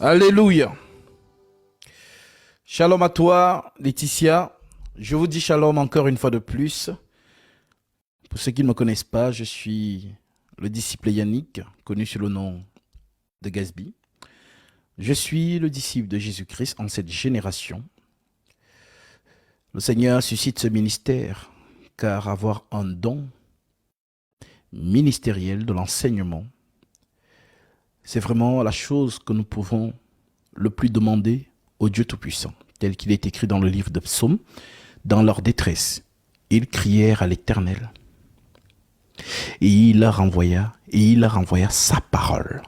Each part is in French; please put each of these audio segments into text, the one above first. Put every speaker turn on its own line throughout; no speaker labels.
Alléluia. Shalom à toi, Laetitia. Je vous dis shalom encore une fois de plus. Pour ceux qui ne me connaissent pas, je suis le disciple Yannick, connu sous le nom de Gasby. Je suis le disciple de Jésus-Christ en cette génération. Le Seigneur suscite ce ministère, car avoir un don ministériel de l'enseignement, c'est vraiment la chose que nous pouvons le plus demander au Dieu Tout-Puissant, tel qu'il est écrit dans le livre de Psaumes. Dans leur détresse, ils crièrent à l'Éternel, et il leur envoya sa parole.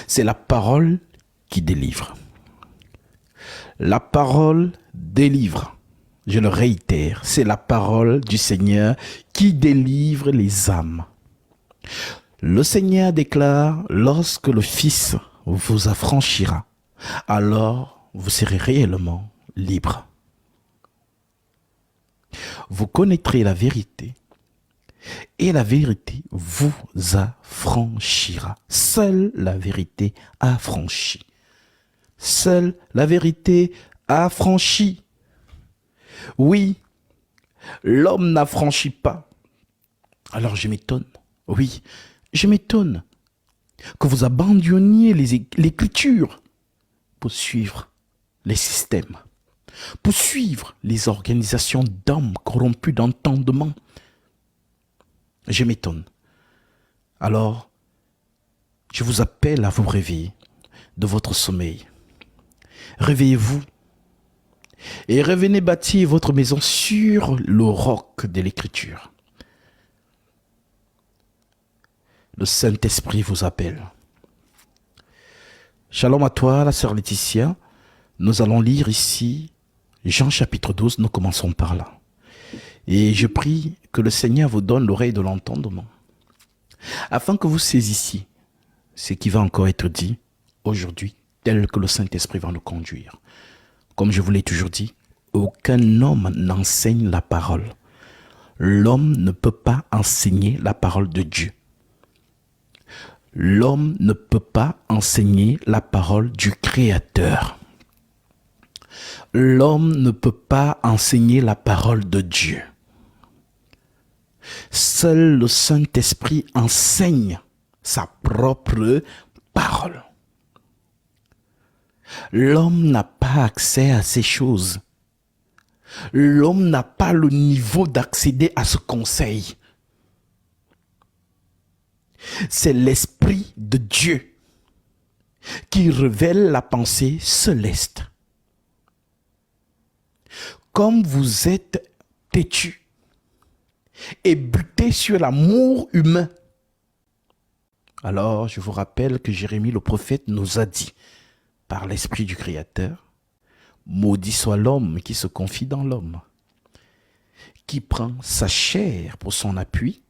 C'est la parole qui délivre. La parole délivre. Je le réitère, c'est la parole du Seigneur qui délivre les âmes. Le Seigneur déclare, lorsque le Fils vous affranchira, alors vous serez réellement libres. Vous connaîtrez la vérité et la vérité vous affranchira. Seule la vérité affranchit. Seule la vérité affranchit. Oui, l'homme n'affranchit pas. Alors je m'étonne. Oui, je m'étonne que vous abandonniez l'écriture pour suivre les systèmes, pour suivre les organisations d'hommes corrompus d'entendement. Je m'étonne. Alors, je vous appelle à vous réveiller de votre sommeil. Réveillez-vous et revenez bâtir votre maison sur le roc de l'écriture. Le Saint-Esprit vous appelle. Shalom à toi, la sœur Laetitia. Nous allons lire ici Jean chapitre 12, nous commençons par là. Et je prie que le Seigneur vous donne l'oreille de l'entendement, afin que vous saisissiez ce qui va encore être dit aujourd'hui, tel que le Saint-Esprit va nous conduire. Comme je vous l'ai toujours dit, aucun homme n'enseigne la parole. L'homme ne peut pas enseigner la parole de Dieu. L'homme ne peut pas enseigner la parole du Créateur. L'homme ne peut pas enseigner la parole de Dieu. Seul le Saint-Esprit enseigne sa propre parole. L'homme n'a pas accès à ces choses. L'homme n'a pas le niveau d'accéder à ce conseil. C'est l'Esprit de Dieu qui révèle la pensée céleste. Comme vous êtes têtus et butés sur l'amour humain, alors je vous rappelle que Jérémie le prophète nous a dit, par l'Esprit du Créateur, maudit soit l'homme qui se confie dans l'homme, qui prend sa chair pour son appui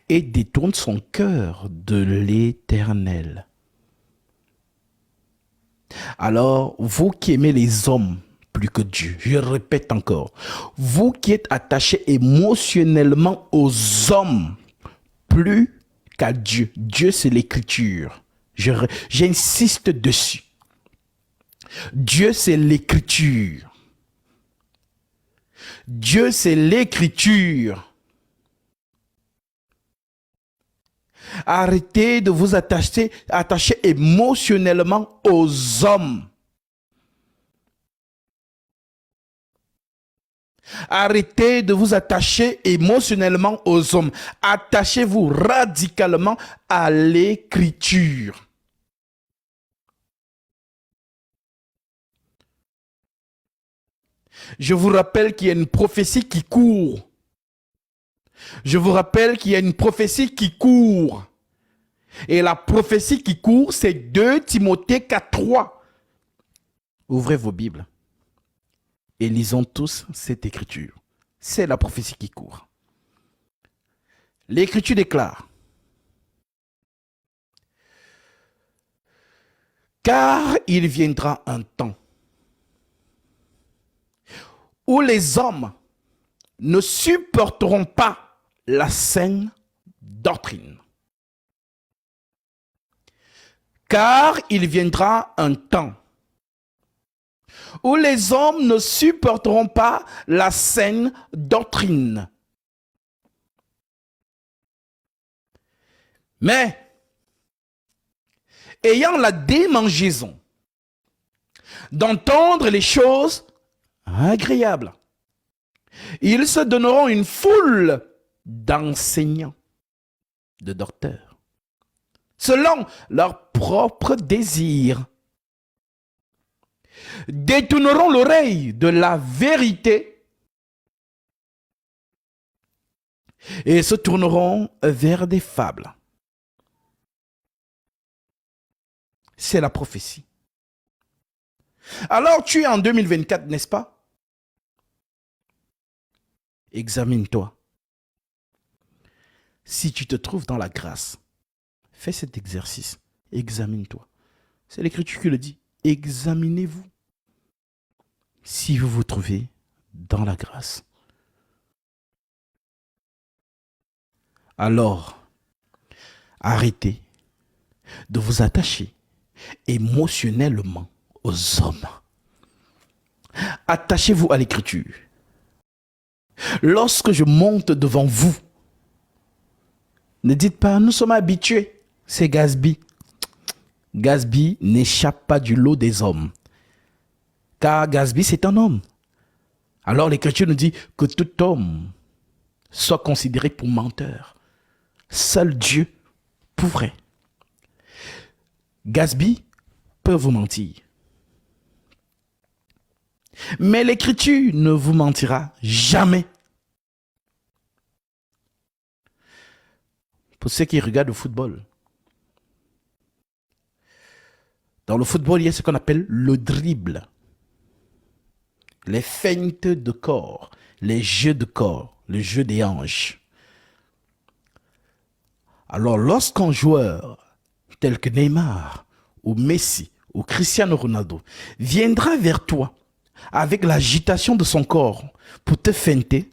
et détourne son cœur de l'Éternel. Alors, vous qui aimez les hommes plus que Dieu, je répète encore, vous qui êtes attachés émotionnellement aux hommes plus qu'à Dieu. Dieu, c'est l'écriture. J'insiste dessus. Dieu, c'est l'écriture. Dieu, c'est l'écriture. Arrêtez de vous attacher émotionnellement aux hommes. Arrêtez de vous attacher émotionnellement aux hommes. Attachez-vous radicalement à l'écriture. Je vous rappelle qu'il y a une prophétie qui court. Je vous rappelle qu'il y a une prophétie qui court. Et la prophétie qui court, c'est 2 Timothée 4:3. Ouvrez vos Bibles et lisons tous cette écriture. C'est la prophétie qui court. L'écriture déclare: car il viendra un temps où les hommes ne supporteront pas la saine doctrine, Car il viendra un temps où les hommes ne supporteront pas la saine doctrine. Mais, ayant la démangeaison d'entendre les choses agréables, ils se donneront une foule d'enseignants, de docteurs, selon leur propre désir, détourneront l'oreille de la vérité et se tourneront vers des fables. C'est la prophétie. Alors tu es en 2024, n'est-ce pas? Examine-toi. Si tu te trouves dans la grâce, fais cet exercice. Examine-toi. C'est l'Écriture qui le dit. Examinez-vous. Si vous vous trouvez dans la grâce, alors arrêtez de vous attacher émotionnellement aux hommes. Attachez-vous à l'Écriture. Lorsque je monte devant vous, ne dites pas, nous sommes habitués, c'est Gatsby. Gatsby n'échappe pas du lot des hommes. Car Gatsby, c'est un homme. Alors l'Écriture nous dit que tout homme soit considéré pour menteur. Seul Dieu pourrait. Gatsby peut vous mentir. Mais l'Écriture ne vous mentira jamais. Pour ceux qui regardent le football, dans le football, il y a ce qu'on appelle le dribble. Les feintes de corps, les jeux de corps, le jeu des hanches. Alors, lorsqu'un joueur tel que Neymar, ou Messi, ou Cristiano Ronaldo viendra vers toi avec l'agitation de son corps pour te feinter,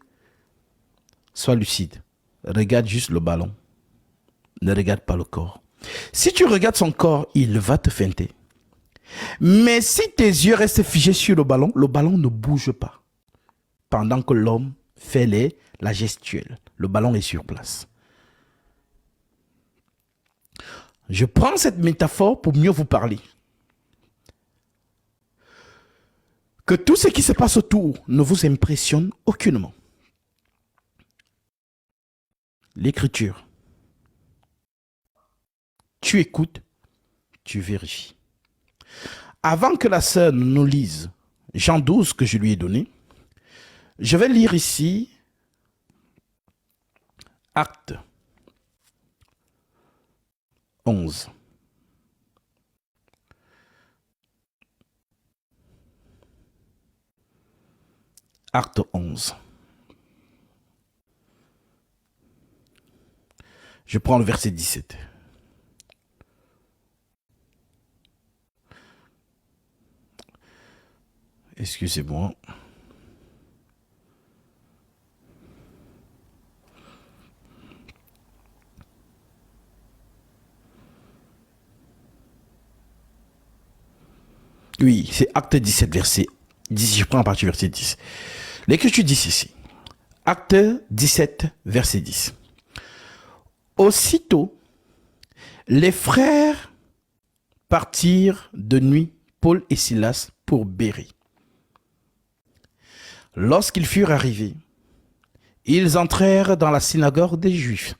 sois lucide. Regarde juste le ballon. Ne regarde pas le corps. Si tu regardes son corps, il va te feinter. Mais si tes yeux restent figés sur le ballon ne bouge pas. Pendant que l'homme fait la gestuelle, le ballon est sur place. Je prends cette métaphore pour mieux vous parler. Que tout ce qui se passe autour ne vous impressionne aucunement. L'Écriture. Tu écoutes, tu vérifies. Avant que la sœur nous lise Jean 12 que je lui ai donné, je vais lire ici Acte 11. Acte 11. Je prends le verset 17. Excusez-moi. Oui, c'est Acte 17, verset 10. Je prends à partir du verset 10. L'Écriture dit ceci. Acte 17, verset 10. Aussitôt, les frères partirent de nuit, Paul et Silas, pour Bérée. Lorsqu'ils furent arrivés, ils entrèrent dans la synagogue des Juifs.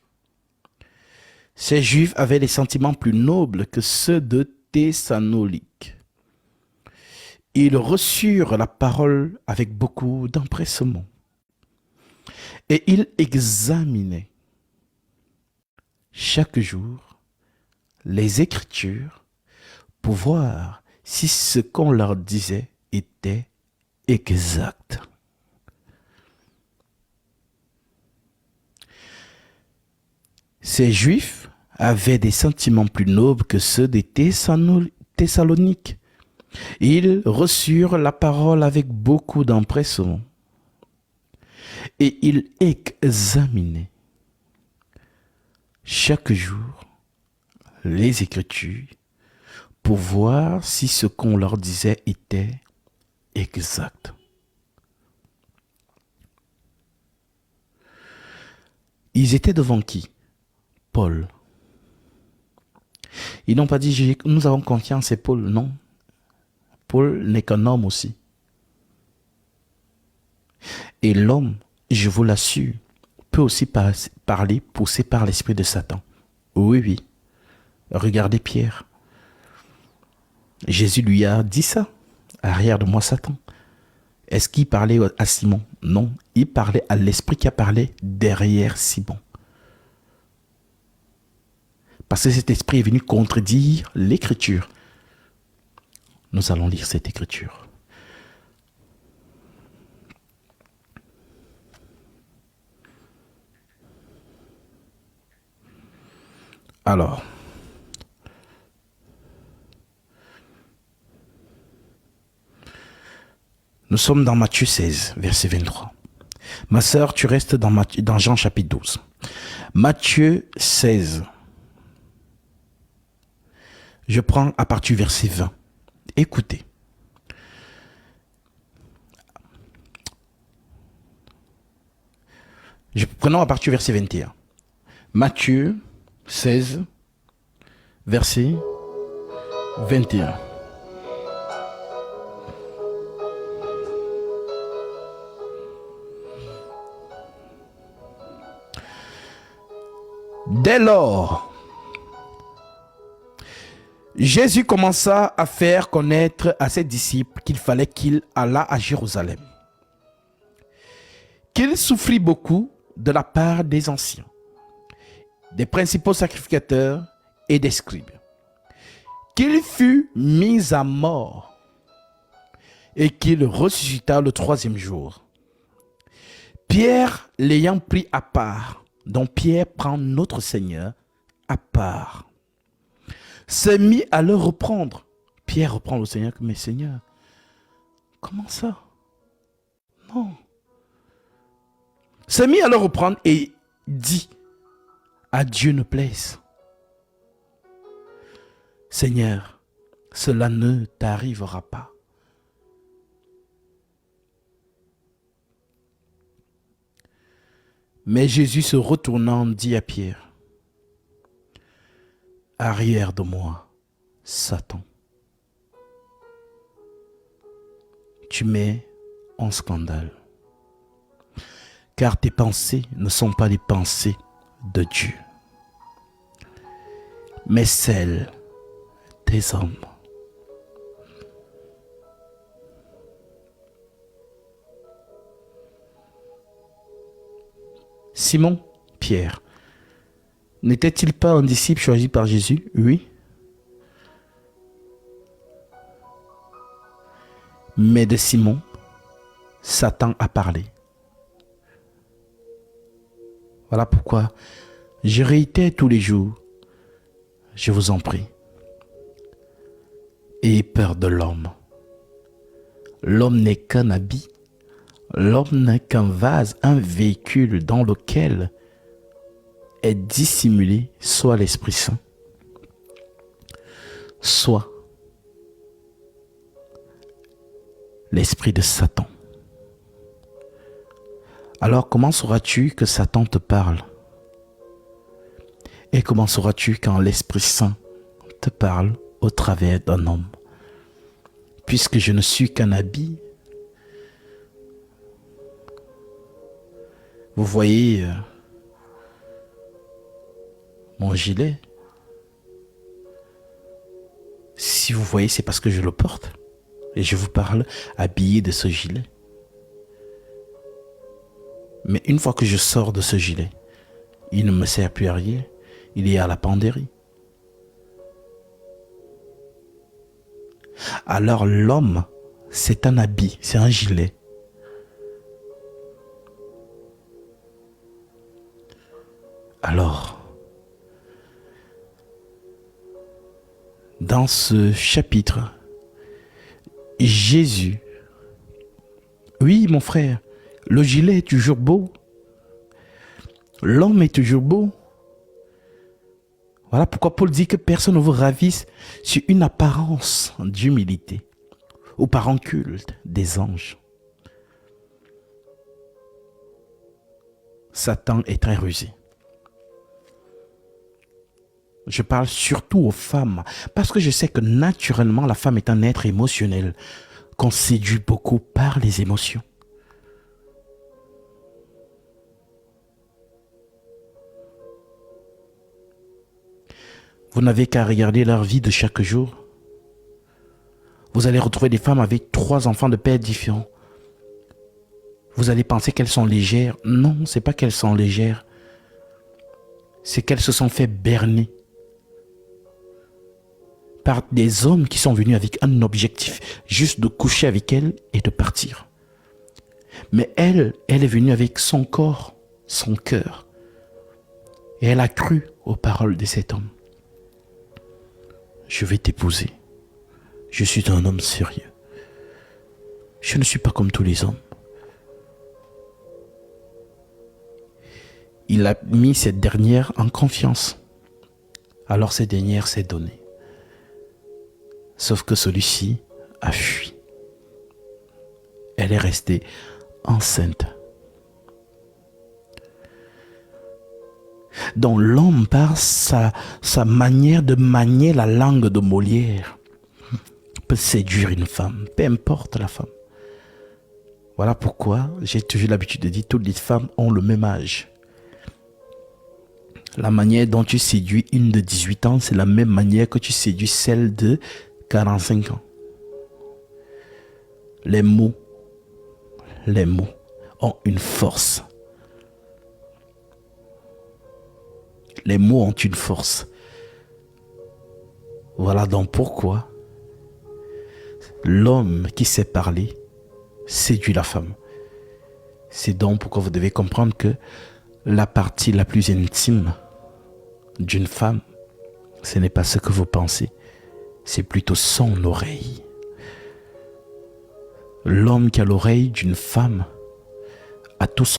Ces Juifs avaient des sentiments plus nobles que ceux de Thessalonique. Ils reçurent la parole avec beaucoup d'empressement. Et ils examinaient chaque jour les Écritures pour voir si ce qu'on leur disait était exact. Ces Juifs avaient des sentiments plus nobles que ceux des Thessaloniques. Ils reçurent la parole avec beaucoup d'empressement. Et ils examinaient chaque jour les Écritures pour voir si ce qu'on leur disait était exact. Ils étaient devant qui? Paul. Ils n'ont pas dit, nous avons confiance, c'est Paul. Non. Paul n'est qu'un homme aussi. Et l'homme, je vous l'assure, peut aussi parler poussé par l'esprit de Satan. Oui, oui. Regardez Pierre. Jésus lui a dit ça. Arrière de moi, Satan. Est-ce qu'il parlait à Simon? Non. Il parlait à l'esprit qui a parlé derrière Simon. Parce que cet esprit est venu contredire l'écriture. Nous allons lire cette écriture. Alors, nous sommes dans Matthieu 16, verset 23. Ma sœur, tu restes dans Jean chapitre 12. Matthieu 16. Je prends à partir du verset 20. Écoutez. Prenons à partir du verset 21. Matthieu 16, verset 21. Dès lors, Jésus commença à faire connaître à ses disciples qu'il fallait qu'il allât à Jérusalem, qu'il souffrit beaucoup de la part des anciens, des principaux sacrificateurs et des scribes, qu'il fut mis à mort et qu'il ressuscita le troisième jour. Pierre l'ayant pris à part, dont Pierre prend notre Seigneur à part, se mit à le reprendre. Pierre reprend le Seigneur, mais Seigneur, comment ça? Non. Se mit à le reprendre et dit, à Dieu ne plaise. Seigneur, cela ne t'arrivera pas. Mais Jésus se retournant dit à Pierre, arrière de moi, Satan. Tu mets en scandale. Car tes pensées ne sont pas les pensées de Dieu, mais celles des hommes. Simon, Pierre, n'était-il pas un disciple choisi par Jésus? Oui. Mais de Simon, Satan a parlé. Voilà pourquoi je réitère tous les jours, je vous en prie, ayez peur de l'homme. L'homme n'est qu'un habit, l'homme n'est qu'un vase, un véhicule dans lequel est dissimulé soit l'Esprit Saint, soit l'esprit de Satan. Alors comment sauras-tu que Satan te parle? Et comment sauras-tu quand l'Esprit Saint te parle au travers d'un homme? Puisque je ne suis qu'un habit. Vous voyez mon gilet. Si vous voyez, c'est parce que je le porte. Et je vous parle habillé de ce gilet. Mais une fois que je sors de ce gilet, il ne me sert plus à rien. Il est à la penderie. Alors l'homme, c'est un habit, c'est un gilet. Alors, dans ce chapitre, Jésus, oui mon frère, le gilet est toujours beau. L'homme est toujours beau. Voilà pourquoi Paul dit que personne ne vous ravisse sur une apparence d'humilité ou par un culte des anges. Satan est très rusé. Je parle surtout aux femmes, parce que je sais que naturellement, la femme est un être émotionnel, qu'on séduit beaucoup par les émotions. Vous n'avez qu'à regarder leur vie de chaque jour. Vous allez retrouver des femmes avec 3 enfants de pères différents. Vous allez penser qu'elles sont légères. Non, ce n'est pas qu'elles sont légères. C'est qu'elles se sont fait berner par des hommes qui sont venus avec un objectif, juste de coucher avec elles et de partir. Mais elle est venue avec son corps, son cœur. Et elle a cru aux paroles de cet homme. Je vais t'épouser. Je suis un homme sérieux. Je ne suis pas comme tous les hommes. Il a mis cette dernière en confiance. Alors cette dernière s'est donnée. Sauf que celui-ci a fui. Elle est restée enceinte. Donc l'homme, par sa manière de manier la langue de Molière, peut séduire une femme, peu importe la femme. Voilà pourquoi j'ai toujours l'habitude de dire que toutes les femmes ont le même âge. La manière dont tu séduis une de 18 ans, c'est la même manière que tu séduis celle de 45 ans. Les mots ont une force. Les mots ont une force. Voilà donc pourquoi l'homme qui sait parler séduit la femme. C'est donc pourquoi vous devez comprendre que la partie la plus intime d'une femme, ce n'est pas ce que vous pensez, c'est plutôt son oreille. L'homme qui a l'oreille d'une femme a tout son...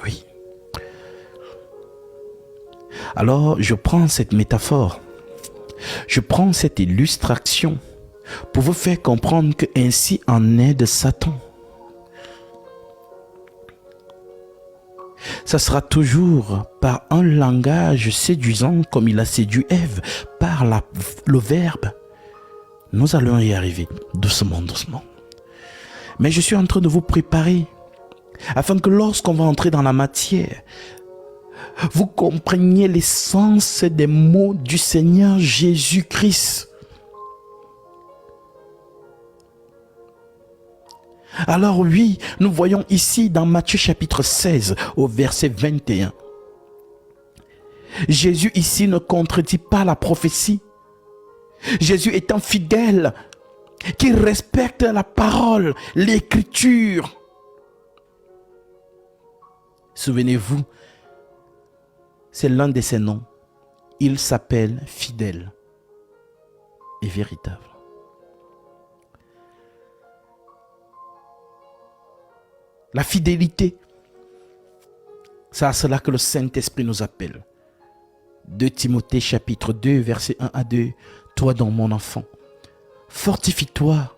Oui. Alors, je prends cette métaphore, je prends cette illustration pour vous faire comprendre que ainsi en est de Satan. Ça sera toujours par un langage séduisant comme il a séduit Ève, par le verbe. Nous allons y arriver doucement, doucement. Mais je suis en train de vous préparer afin que lorsqu'on va entrer dans la matière, vous compreniez l'essence des mots du Seigneur Jésus-Christ. Alors oui, nous voyons ici dans Matthieu chapitre 16 au verset 21. Jésus ici ne contredit pas la prophétie. Jésus étant fidèle, qui respecte la parole, l'écriture. Souvenez-vous, c'est l'un de ses noms. Il s'appelle fidèle et véritable. La fidélité, c'est à cela que le Saint-Esprit nous appelle. 2 Timothée chapitre 2 verset 1 à 2. Toi donc mon enfant, fortifie-toi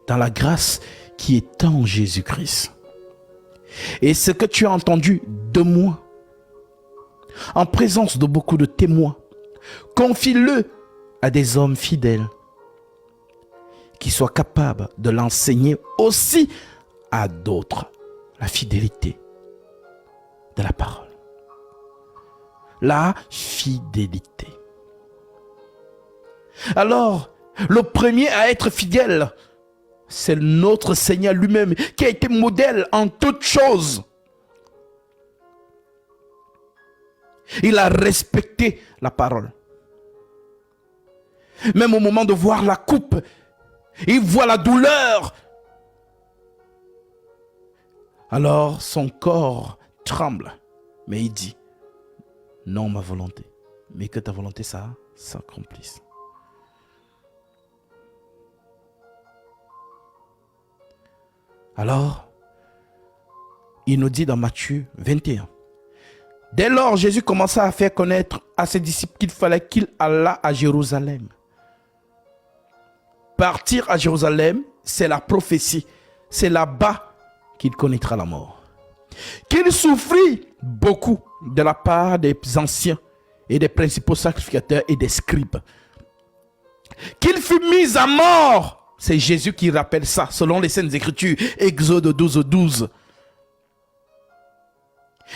dans la grâce qui est en Jésus-Christ. Et ce que tu as entendu de moi, en présence de beaucoup de témoins, confie-le à des hommes fidèles qui soient capables de l'enseigner aussi à d'autres. La fidélité de la parole. La fidélité. Alors, le premier à être fidèle, c'est notre Seigneur lui-même qui a été modèle en toutes choses. Il a respecté la parole. Même au moment de voir la coupe, il voit la douleur. Alors son corps tremble, mais il dit, non ma volonté, mais que ta volonté s'accomplisse. Alors, il nous dit dans Matthieu 21. Dès lors, Jésus commença à faire connaître à ses disciples qu'il fallait qu'il allât à Jérusalem. Partir à Jérusalem, c'est la prophétie. C'est là-bas qu'il connaîtra la mort. Qu'il souffrit beaucoup de la part des anciens et des principaux sacrificateurs et des scribes. Qu'il fut mis à mort. C'est Jésus qui rappelle ça, selon les Saintes Écritures. Exode 12.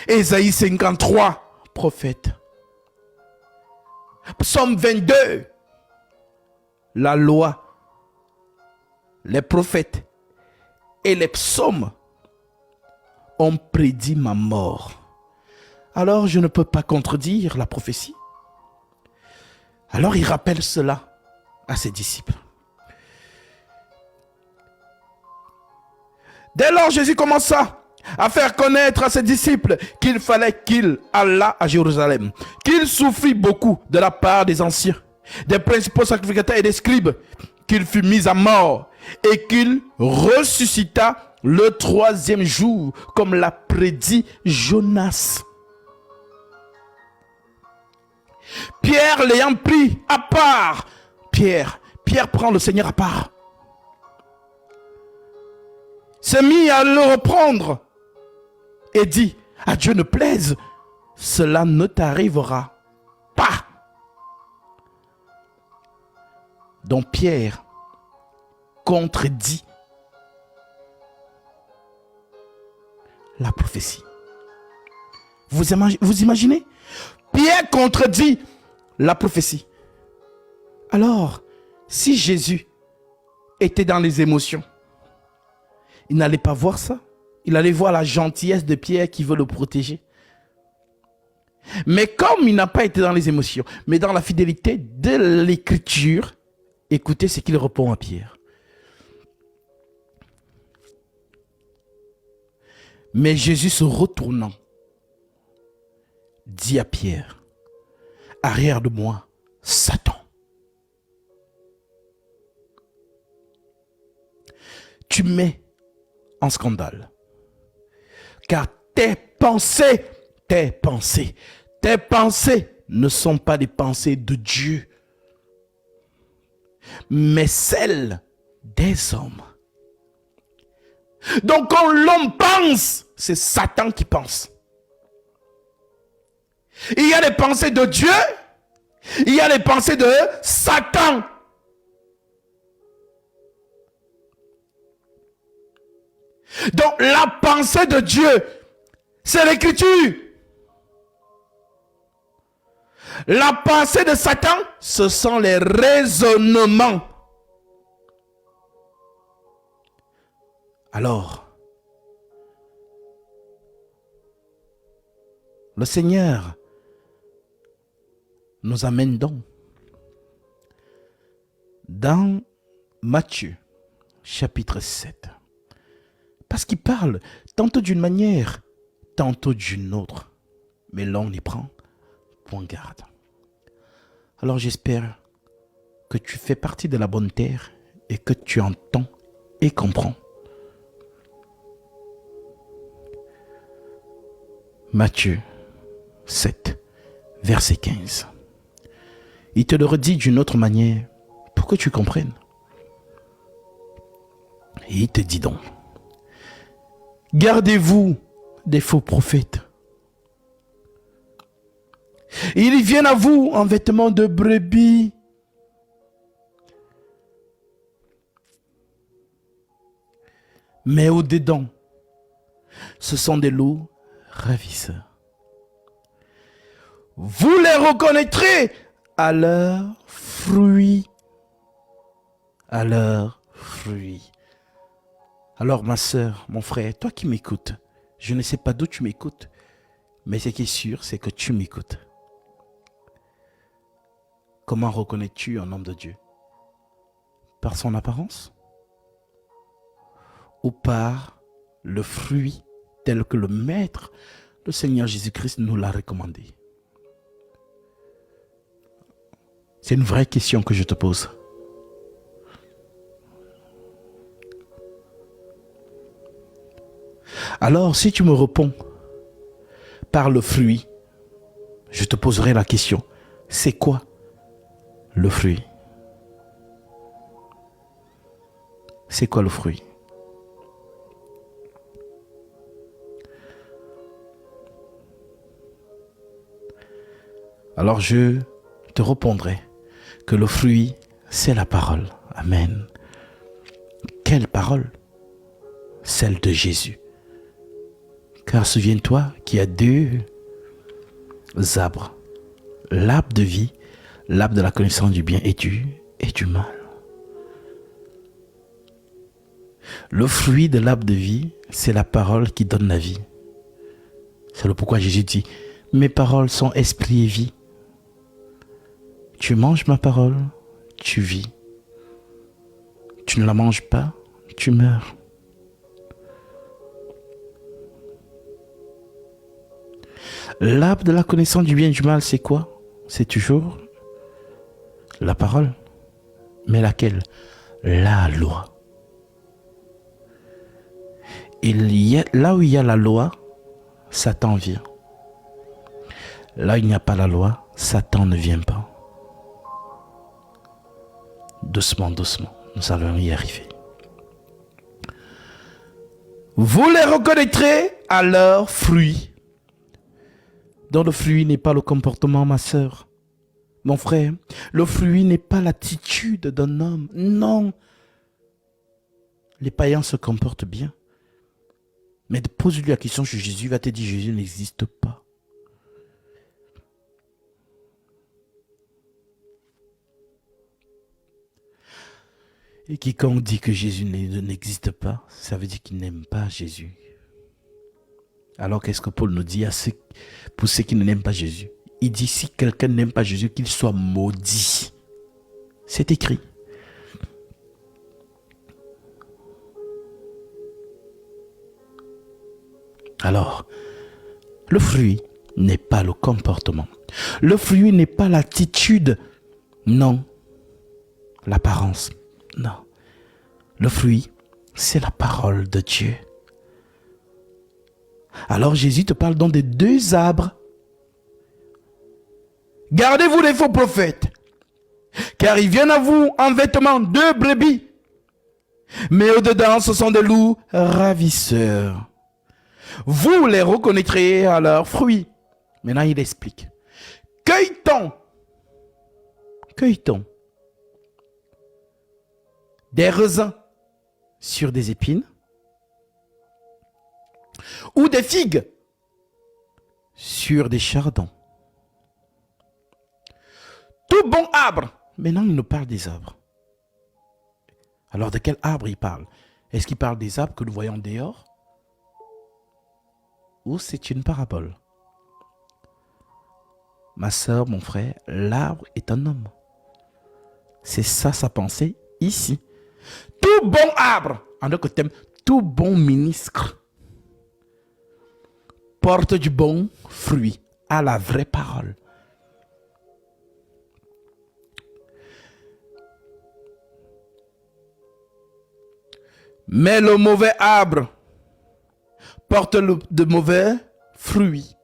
Ésaïe 53, prophète. Psaume 22, la loi, les prophètes et les psaumes ont prédit ma mort. Alors je ne peux pas contredire la prophétie. Alors il rappelle cela à ses disciples. Dès lors, Jésus commença à faire connaître à ses disciples qu'il fallait qu'il allât à Jérusalem, qu'il souffrit beaucoup de la part des anciens, des principaux sacrificateurs et des scribes, qu'il fut mis à mort et qu'il ressuscita le 3e jour, comme l'a prédit Jonas. Pierre l'ayant pris à part, Pierre prend le Seigneur à part, s'est mis à le reprendre et dit, à Dieu ne plaise, cela ne t'arrivera pas. Donc Pierre contredit la prophétie. Vous imaginez? Pierre contredit la prophétie. Alors, si Jésus était dans les émotions, il n'allait pas voir ça. Il allait voir la gentillesse de Pierre qui veut le protéger. Mais comme il n'a pas été dans les émotions, mais dans la fidélité de l'écriture, écoutez ce qu'il répond à Pierre. Mais Jésus se retournant, dit à Pierre, arrière de moi, Satan. Tu mets en scandale. Car tes pensées ne sont pas des pensées de Dieu, mais celles des hommes. Donc quand l'homme pense, c'est Satan qui pense. Il y a les pensées de Dieu, il y a les pensées de Satan. Donc la pensée de Dieu, c'est l'écriture. La pensée de Satan, ce sont les raisonnements. Alors, le Seigneur nous amène donc dans Matthieu, chapitre 7. Parce qu'il parle tantôt d'une manière, tantôt d'une autre. Mais là, on y prend point garde. Alors j'espère que tu fais partie de la bonne terre et que tu entends et comprends. Matthieu 7, verset 15. Il te le redit d'une autre manière pour que tu comprennes. Et il te dit donc, gardez-vous des faux prophètes. Ils viennent à vous en vêtements de brebis. Mais au-dedans, ce sont des loups ravisseurs. Vous les reconnaîtrez à leurs fruits. À leurs fruits. Alors ma soeur, mon frère, toi qui m'écoutes, je ne sais pas d'où tu m'écoutes, mais ce qui est sûr, c'est que tu m'écoutes. Comment reconnais-tu un homme de Dieu? Par son apparence? Ou par le fruit tel que le Maître, le Seigneur Jésus-Christ nous l'a recommandé? C'est une vraie question que je te pose. Alors, si tu me réponds par le fruit, je te poserai la question. C'est quoi le fruit? C'est quoi le fruit? Alors je te répondrai que le fruit, c'est la parole. Amen. Quelle parole? Celle de Jésus. Car souviens-toi qu'il y a deux arbres. L'arbre de vie, l'arbre de la connaissance du bien et du mal. Le fruit de l'arbre de vie, c'est la parole qui donne la vie. C'est le pourquoi Jésus dit, mes paroles sont esprit et vie. Tu manges ma parole, tu vis. Tu ne la manges pas, tu meurs. L'arbre de la connaissance du bien et du mal, c'est quoi? C'est toujours la parole. Mais laquelle? La loi. Là où il y a la loi, Satan vient. Là où il n'y a pas la loi, Satan ne vient pas. Doucement, doucement, nous allons y arriver. Vous les reconnaîtrez à leurs fruits. Dans le fruit n'est pas le comportement, ma sœur, mon frère. Le fruit n'est pas l'attitude d'un homme. Non. Les païens se comportent bien. Mais pose-lui la question sur Jésus, il va te dire Jésus n'existe pas. Et quiconque dit que Jésus n'existe pas, ça veut dire qu'il n'aime pas Jésus. Alors qu'est-ce que Paul nous dit pour ceux qui n'aiment pas Jésus? Il dit si quelqu'un n'aime pas Jésus, qu'il soit maudit. C'est écrit. Alors, le fruit n'est pas le comportement. Le fruit n'est pas l'attitude. Non. L'apparence. Non. Le fruit, c'est la parole de Dieu. Alors Jésus te parle donc des deux arbres. Gardez-vous les faux prophètes, car ils viennent à vous en vêtements de brebis, mais au-dedans ce sont des loups ravisseurs. Vous les reconnaîtrez à leurs fruits. Maintenant il explique. Cueille-t-on des raisins sur des épines ou des figues sur des chardons? Tout bon arbre. Maintenant, il nous parle des arbres. Alors, de quel arbre il parle? Est-ce qu'il parle des arbres que nous voyons dehors? Ou c'est une parabole? Ma soeur, mon frère, l'arbre est un homme. C'est ça sa pensée ici. Tout bon arbre, en d'autres termes, tout bon ministre porte du bon fruit à la vraie parole. Mais le mauvais arbre porte de mauvais fruits,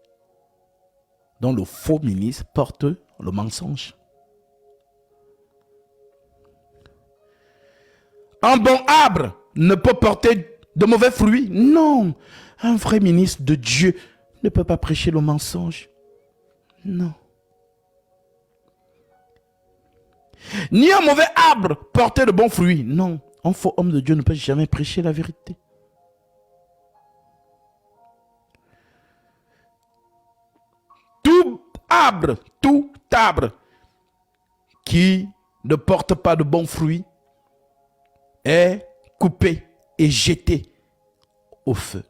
dont le faux ministre porte le mensonge. Un bon arbre ne peut porter de mauvais fruits. Non, un vrai ministre de Dieu ne peut pas prêcher le mensonge. Non. Ni un mauvais arbre porter de bons fruits. Non, un faux homme de Dieu ne peut jamais prêcher la vérité. Tout arbre qui ne porte pas de bons fruits est coupé et jeté au feu.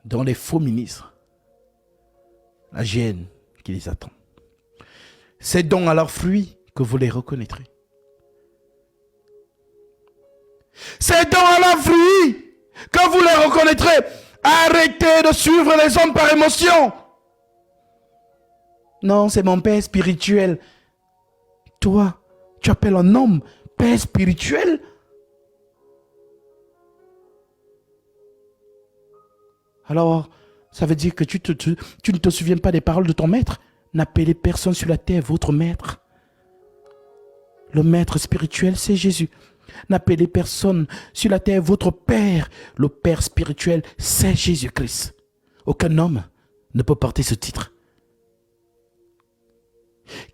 Dans les faux ministres, la gêne qui les attend. C'est donc à leurs fruits que vous les reconnaîtrez. C'est donc à leurs fruits que vous les reconnaîtrez. Arrêtez de suivre les hommes par émotion. Non, c'est mon père spirituel. Toi, tu appelles un homme père spirituel? Alors, ça veut dire que tu ne te souviens pas des paroles de ton maître? N'appelez personne sur la terre votre maître. Le maître spirituel, c'est Jésus. N'appelez personne sur la terre votre père. Le père spirituel, c'est Jésus-Christ. Aucun homme ne peut porter ce titre.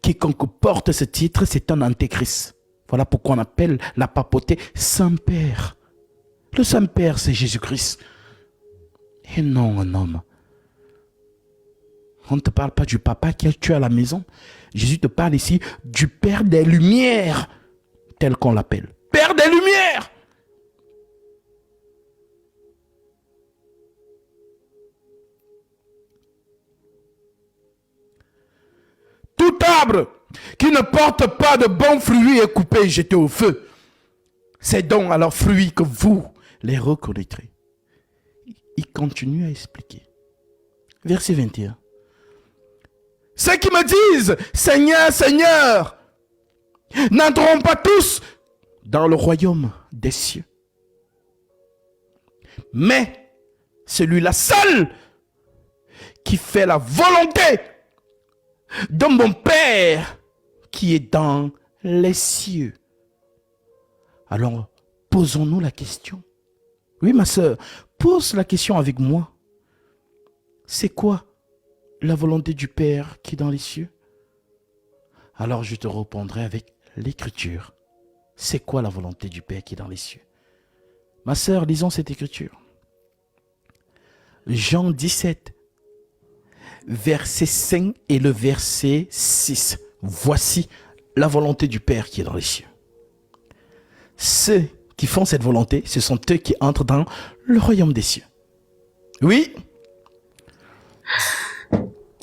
Quiconque porte ce titre, c'est un antéchrist. Voilà pourquoi on appelle la papauté Saint-Père. Le Saint-Père, c'est Jésus-Christ. Et non un homme. On ne te parle pas du papa qui a tué à la maison. Jésus te parle ici du Père des Lumières, tel qu'on l'appelle. Père des Lumières! Tout arbre qui ne porte pas de bons fruits est coupé et jeté au feu. C'est donc à leurs fruits que vous les reconnaîtrez. Il continue à expliquer. Verset 21. Ceux qui me disent, Seigneur, Seigneur, n'entreront pas tous dans le royaume des cieux. Mais celui-là seul qui fait la volonté de mon Père qui est dans les cieux. Alors, posons-nous la question. Oui, ma sœur, pose la question avec moi. C'est quoi la volonté du Père qui est dans les cieux? Alors je te répondrai avec l'écriture. C'est quoi la volonté du Père qui est dans les cieux? Ma sœur, lisons cette écriture. Jean 17, verset 5 et le verset 6. Voici la volonté du Père qui est dans les cieux. Ceux qui font cette volonté, ce sont eux qui entrent dans le royaume des cieux. Oui.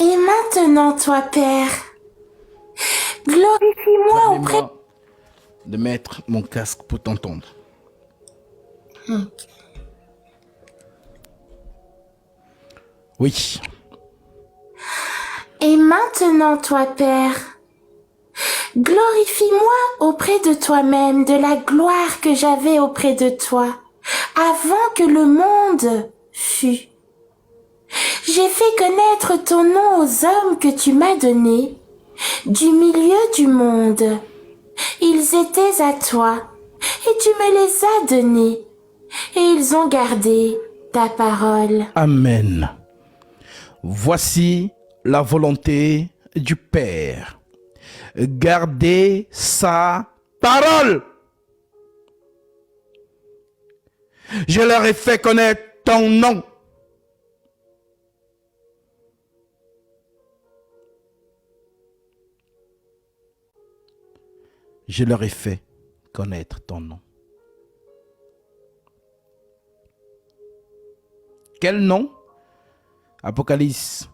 Et maintenant, toi, Père, glorifie-moi auprès
de mettre mon casque pour t'entendre. Oui.
Et maintenant, toi, Père, glorifie-moi auprès de toi-même de la gloire que j'avais auprès de toi, avant que le monde fût. J'ai fait connaître ton nom aux hommes que tu m'as donnés, du milieu du monde. Ils étaient à toi, et tu me les as donnés, et ils ont gardé ta parole.
Amen. Voici la volonté du Père. Gardez sa parole. Je leur ai fait connaître ton nom. Je leur ai fait connaître ton nom. Quel nom? Apocalypse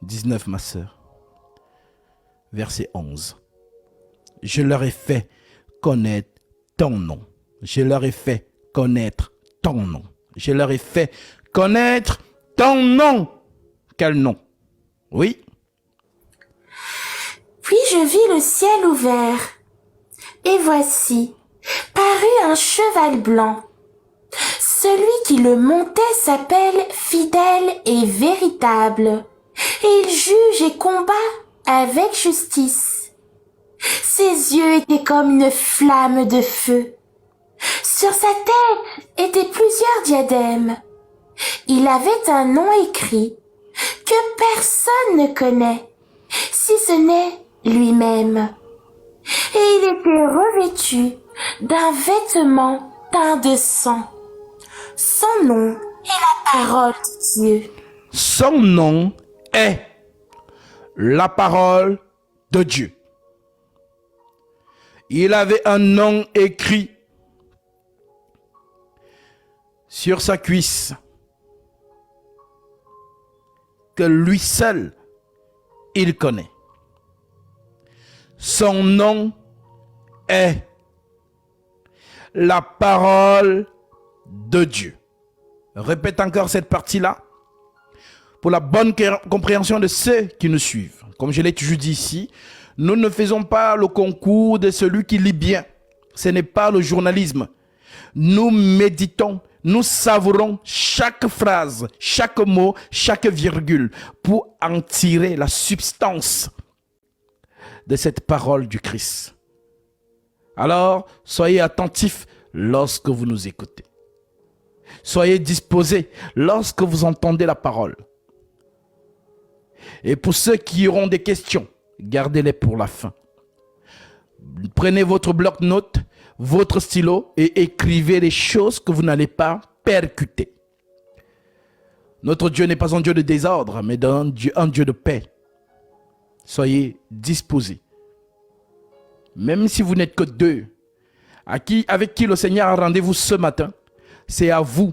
19, ma sœur. Verset 11. Je leur ai fait connaître ton nom. Je leur ai fait connaître ton nom. Je leur ai fait connaître ton nom. Quel nom? Oui.
Puis je vis le ciel ouvert. Et voici, parut un cheval blanc. Celui qui le montait s'appelle Fidèle et Véritable, et il juge et combat avec justice. Ses yeux étaient comme une flamme de feu. Sur sa tête étaient plusieurs diadèmes. Il avait un nom écrit que personne ne connaît, si ce n'est lui-même. Et il était revêtu d'un vêtement teint de sang. Son nom est la parole de Dieu.
Son nom est la parole de Dieu. Il avait un nom écrit sur sa cuisse que lui seul, il connaît. Son nom est la parole de Dieu. Répète encore cette partie-là pour la bonne compréhension de ceux qui nous suivent. Comme je l'ai toujours dit ici, nous ne faisons pas le concours de celui qui lit bien. Ce n'est pas le journalisme. Nous méditons, nous savourons chaque phrase, chaque mot, chaque virgule pour en tirer la substance de cette parole du Christ. Alors, soyez attentifs lorsque vous nous écoutez. Soyez disposés lorsque vous entendez la parole. Et pour ceux qui auront des questions, gardez-les pour la fin. Prenez votre bloc-notes, votre stylo et écrivez les choses que vous n'allez pas percuter. Notre Dieu n'est pas un Dieu de désordre, mais un Dieu de paix. Soyez disposés. Même si vous n'êtes que deux, avec qui le Seigneur a rendez-vous ce matin, c'est à vous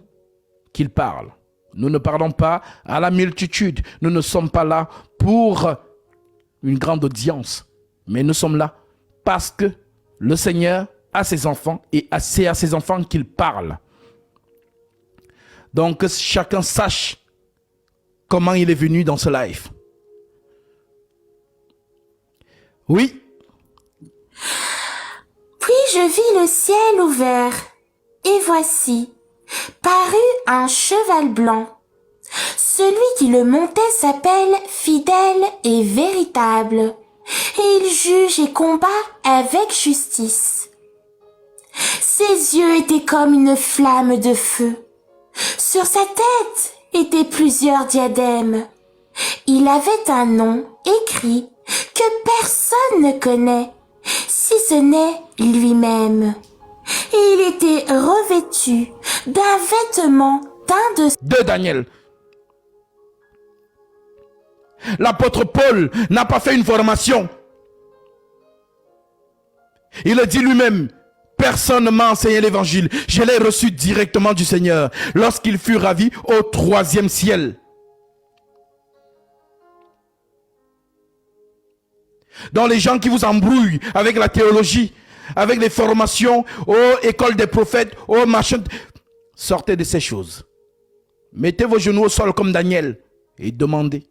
qu'il parle. Nous ne parlons pas à la multitude. Nous ne sommes pas là pour une grande audience. Mais nous sommes là parce que le Seigneur a ses enfants et c'est à ses enfants qu'il parle. Donc que chacun sache comment il est venu dans ce live. Oui.
Puis je vis le ciel ouvert, et voici, parut un cheval blanc. Celui qui le montait s'appelle Fidèle et Véritable, et il juge et combat avec justice. Ses yeux étaient comme une flamme de feu. Sur sa tête étaient plusieurs diadèmes. Il avait un nom écrit que personne ne connaît, si ce n'est lui-même. Et il était revêtu d'un vêtement teint
de Daniel. L'apôtre Paul n'a pas fait une formation. Il a dit lui-même, personne ne m'a enseigné l'évangile. Je l'ai reçu directement du Seigneur lorsqu'il fut ravi au 3e ciel. Donc les gens qui vous embrouillent avec la théologie, avec les formations aux écoles des prophètes, aux machins, sortez de ces choses. Mettez vos genoux au sol comme Daniel et demandez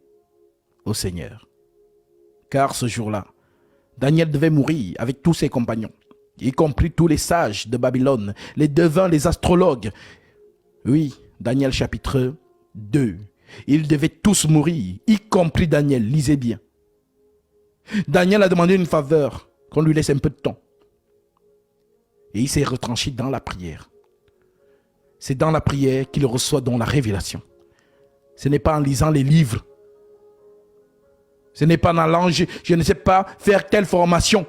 au Seigneur. Car ce jour-là, Daniel devait mourir avec tous ses compagnons, y compris tous les sages de Babylone, les devins, les astrologues. Oui, Daniel chapitre 2. Ils devaient tous mourir, y compris Daniel. Lisez bien. Daniel a demandé une faveur, qu'on lui laisse un peu de temps. Et il s'est retranché dans la prière. C'est dans la prière qu'il reçoit donc la révélation. Ce n'est pas en lisant les livres. Ce n'est pas en allant, je ne sais pas faire telle formation.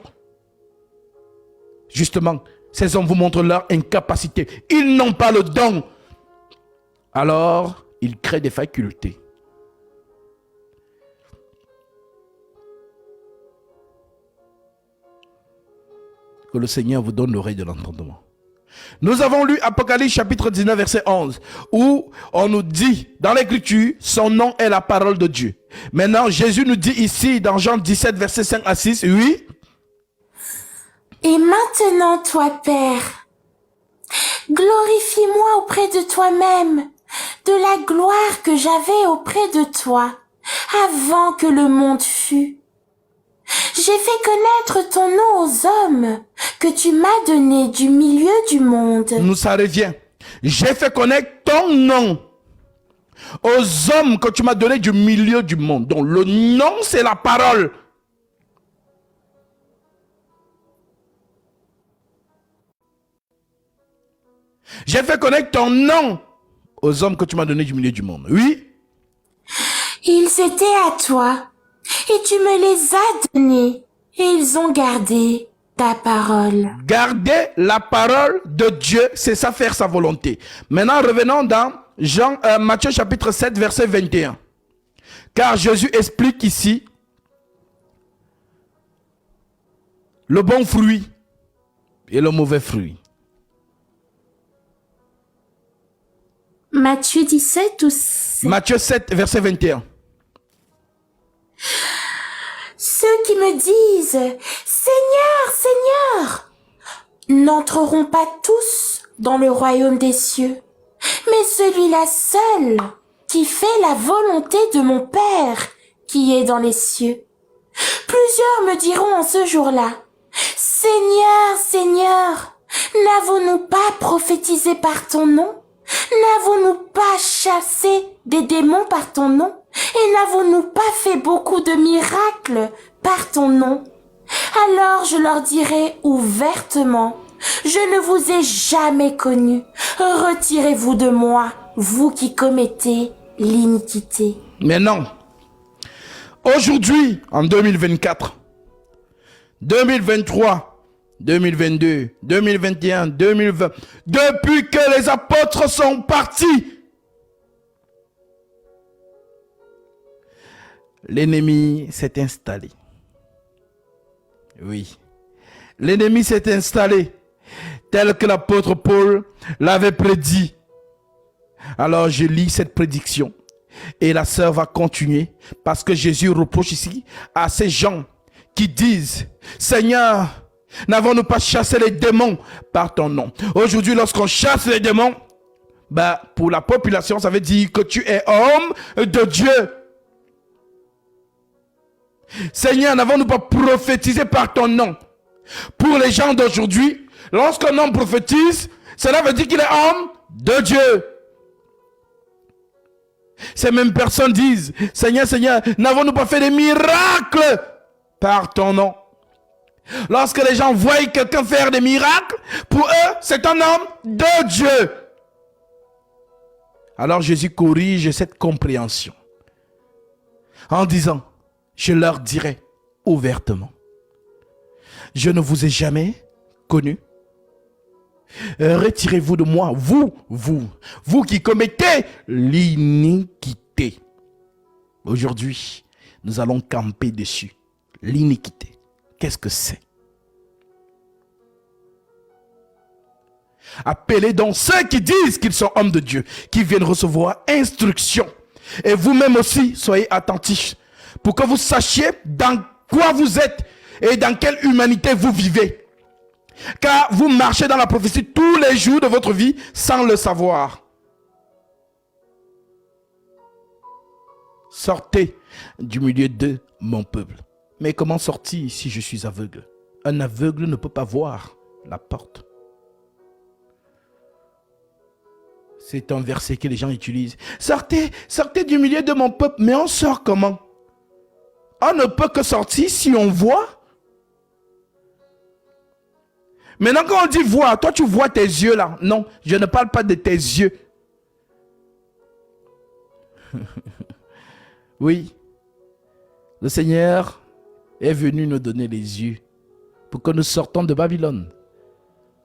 Justement, ces hommes vous montrent leur incapacité. Ils n'ont pas le don. Alors, ils créent des facultés. Que le Seigneur vous donne l'oreille de l'entendement. Nous avons lu Apocalypse chapitre 19 verset 11 où on nous dit dans l'écriture son nom est la parole de Dieu. Maintenant Jésus nous dit ici dans Jean 17 verset 5 à 6, oui.
Et maintenant toi Père, glorifie-moi auprès de toi-même de la gloire que j'avais auprès de toi avant que le monde fût. J'ai fait connaître ton nom aux hommes que tu m'as donné du milieu du monde.
Nous, ça revient. J'ai fait connaître ton nom aux hommes que tu m'as donné du milieu du monde. Donc le nom, c'est la parole. J'ai fait connaître ton nom aux hommes que tu m'as donné du milieu du monde. Oui.
Ils étaient à toi. Et tu me les as donnés, et ils ont gardé ta parole.
Garder la parole de Dieu, c'est ça, faire sa volonté. Maintenant, revenons dans Matthieu chapitre 7, verset 21. Car Jésus explique ici le bon fruit et le mauvais fruit.
Matthieu 17 ou 7?
Matthieu 7, verset 21.
Ceux qui me disent « Seigneur, Seigneur » n'entreront pas tous dans le royaume des cieux, mais celui-là seul qui fait la volonté de mon Père qui est dans les cieux. Plusieurs me diront en ce jour-là « Seigneur, Seigneur, n'avons-nous pas prophétisé par ton nom? N'avons-nous pas chassé des démons par ton nom? Et n'avons-nous pas fait beaucoup de miracles par ton nom? Alors je leur dirai ouvertement, je ne vous ai jamais connus. Retirez-vous de moi, vous qui commettez l'iniquité.
Mais non. Aujourd'hui, en 2024, 2023, 2022, 2021, 2020, depuis que les apôtres sont partis, l'ennemi s'est installé. Oui, l'ennemi s'est installé, tel que l'apôtre Paul l'avait prédit. Alors je lis cette prédiction et la sœur va continuer parce que Jésus reproche ici à ces gens qui disent, Seigneur, n'avons-nous pas chassé les démons par ton nom? Aujourd'hui, lorsqu'on chasse les démons, pour la population, ça veut dire que tu es homme de Dieu. Seigneur, n'avons-nous pas prophétisé par ton nom? Pour les gens d'aujourd'hui, lorsqu'un homme prophétise, cela veut dire qu'il est homme de Dieu. Ces mêmes personnes disent, Seigneur, Seigneur, n'avons-nous pas fait des miracles par ton nom? Lorsque les gens voient quelqu'un faire des miracles, pour eux, c'est un homme de Dieu. Alors Jésus corrige cette compréhension en disant, je leur dirai ouvertement, je ne vous ai jamais connu. Retirez-vous de moi, vous qui commettez l'iniquité. Aujourd'hui, nous allons camper dessus. L'iniquité, qu'est-ce que c'est? Appelez donc ceux qui disent qu'ils sont hommes de Dieu, qui viennent recevoir instruction. Et vous-même aussi, soyez attentifs pour que vous sachiez dans quoi vous êtes et dans quelle humanité vous vivez. Car vous marchez dans la prophétie tous les jours de votre vie sans le savoir. Sortez du milieu de mon peuple. Mais comment sortir si je suis aveugle? Un aveugle ne peut pas voir la porte. C'est un verset que les gens utilisent. Sortez du milieu de mon peuple. Mais on sort comment? On ne peut que sortir si on voit. Maintenant, quand on dit voir, toi tu vois tes yeux là. Non, je ne parle pas de tes yeux. Oui, le Seigneur est venu nous donner les yeux pour que nous sortons de Babylone.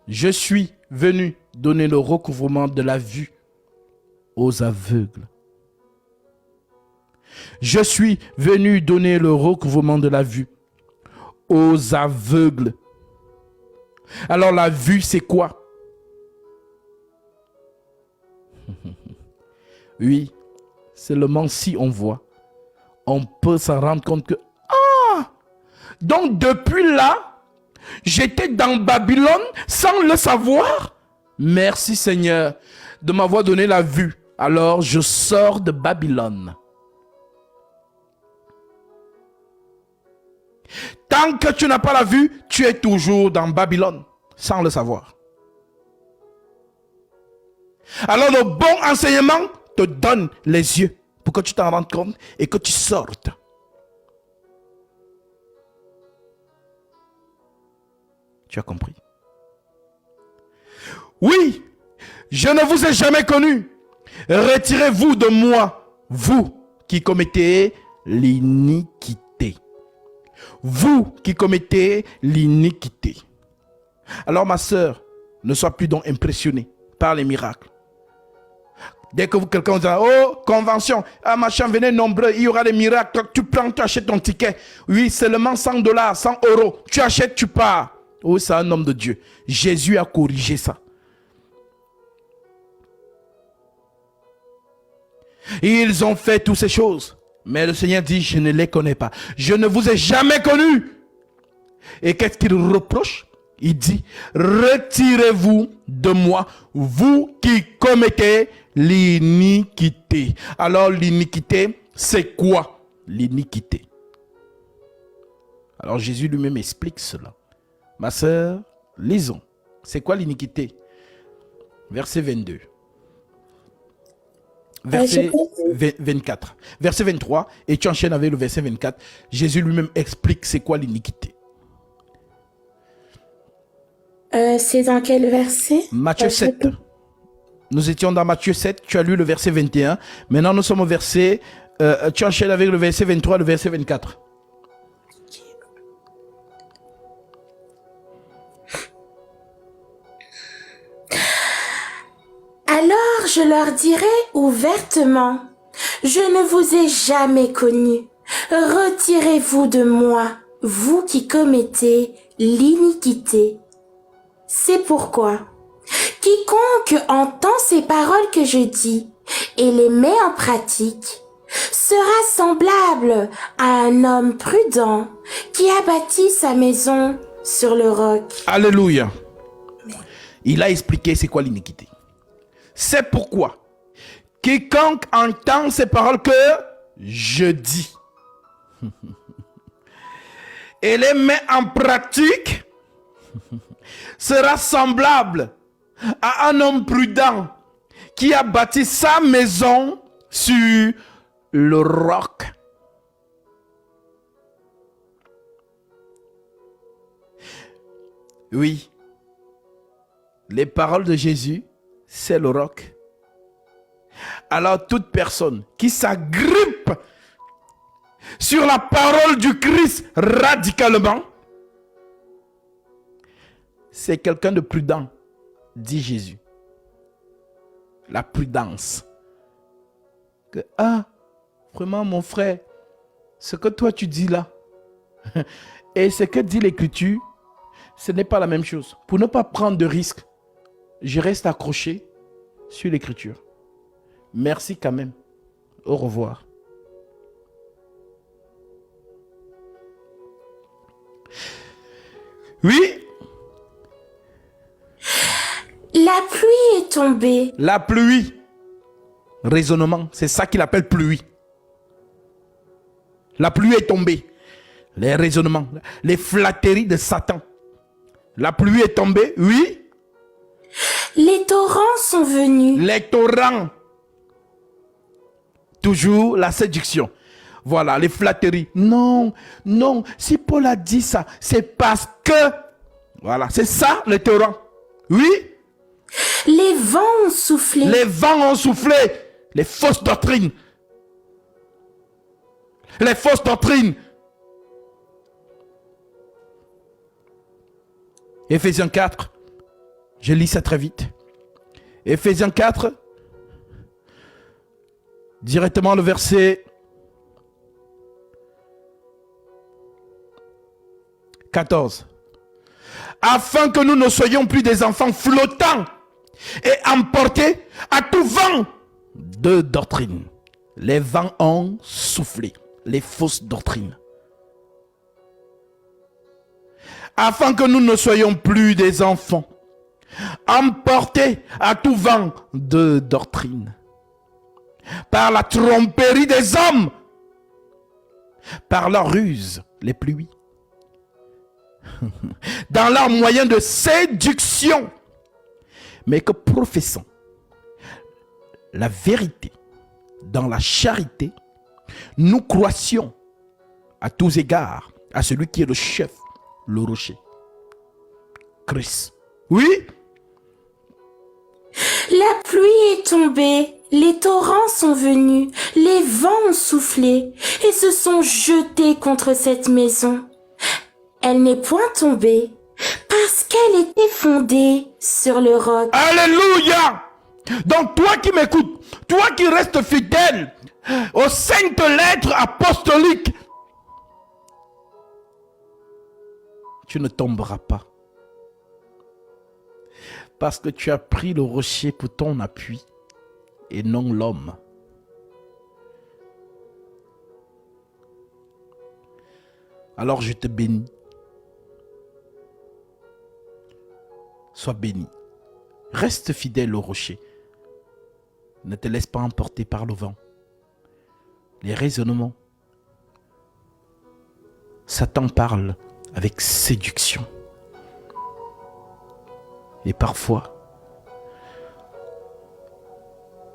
Je suis venu donner le recouvrement de la vue aux aveugles. Je suis venu donner le recouvrement de la vue aux aveugles. Alors la vue, c'est quoi? Oui, seulement si on voit, on peut s'en rendre compte que donc depuis là, j'étais dans Babylone sans le savoir. Merci Seigneur de m'avoir donné la vue. Alors je sors de Babylone. Tant que tu n'as pas la vue, tu es toujours dans Babylone, sans le savoir. Alors le bon enseignement te donne les yeux pour que tu t'en rendes compte et que tu sortes. Tu as compris? Oui, je ne vous ai jamais connu. Retirez-vous de moi, vous qui commettez l'iniquité. Vous qui commettez l'iniquité. Alors ma sœur, ne sois plus donc impressionnée par les miracles. Dès que quelqu'un vous dit, oh, convention, machin, venez nombreux, il y aura des miracles. Tu prends, tu achètes ton ticket. Oui, seulement $100, 100 euros. Tu achètes, tu pars. Oui, c'est un homme de Dieu. Jésus a corrigé ça. Ils ont fait toutes ces choses. Mais le Seigneur dit, je ne les connais pas. Je ne vous ai jamais connus. Et qu'est-ce qu'il reproche? Il dit, retirez-vous de moi, vous qui commettez l'iniquité. Alors l'iniquité, c'est quoi? L'iniquité. Alors Jésus lui-même explique cela. Ma sœur, lisons. C'est quoi l'iniquité? Verset 22. verset 24. Verset 23, et tu enchaînes avec le verset 24. Jésus lui-même explique c'est quoi l'iniquité.
C'est dans quel verset?
Matthieu 7. Nous étions dans Matthieu 7, tu as lu le verset 21. Maintenant, nous sommes au verset... tu enchaînes avec le verset 23, le verset 24.
Alors je leur dirai ouvertement, je ne vous ai jamais connus. Retirez-vous de moi, vous qui commettez l'iniquité. C'est pourquoi, quiconque entend ces paroles que je dis et les met en pratique, sera semblable à un homme prudent qui a bâti sa maison sur le roc.
Alléluia. Il a expliqué c'est quoi l'iniquité. C'est pourquoi quiconque entend ces paroles que je dis et les met en pratique sera semblable à un homme prudent qui a bâti sa maison sur le roc. Oui, les paroles de Jésus, c'est le roc. Alors toute personne qui s'agrippe sur la parole du Christ radicalement, c'est quelqu'un de prudent, dit Jésus. La prudence. Que, vraiment mon frère, ce que toi tu dis là, et ce que dit l'Écriture, ce n'est pas la même chose. Pour ne pas prendre de risques, je reste accroché sur l'Écriture. Merci quand même. Au revoir. Oui.
La pluie est tombée.
La pluie. Raisonnement, c'est ça qu'il appelle pluie. La pluie est tombée. Les raisonnements, les flatteries de Satan. La pluie est tombée, oui.
Les torrents sont venus.
Les torrents. Toujours la séduction. Voilà, les flatteries. Non, non, si Paul a dit ça, c'est parce que... Voilà, c'est ça, les torrents. Oui.
Les vents ont soufflé.
Les vents ont soufflé. Les fausses doctrines. Les fausses doctrines. Éphésiens 4. Je lis ça très vite. Éphésiens 4. Directement le verset 14. Afin que nous ne soyons plus des enfants flottants et emportés à tout vent de doctrine. Les vents ont soufflé. Les fausses doctrines. Afin que nous ne soyons plus des enfants emportés à tout vent de doctrine. Par la tromperie des hommes, par leur ruse, les pluies, dans leurs moyens de séduction, mais que professant la vérité dans la charité, nous croissions à tous égards à celui qui est le chef, le rocher, Christ. Oui.
La pluie est tombée, les torrents sont venus, les vents ont soufflé et se sont jetés contre cette maison. Elle n'est point tombée parce qu'elle était fondée sur le roc.
Alléluia! Donc toi qui m'écoutes, toi qui restes fidèle aux saintes lettres apostoliques, tu ne tomberas pas. Parce que tu as pris le rocher pour ton appui et non l'homme. Alors je te bénis. Sois béni. Reste fidèle au rocher. Ne te laisse pas emporter par le vent. Les raisonnements. Satan parle avec séduction. Et parfois,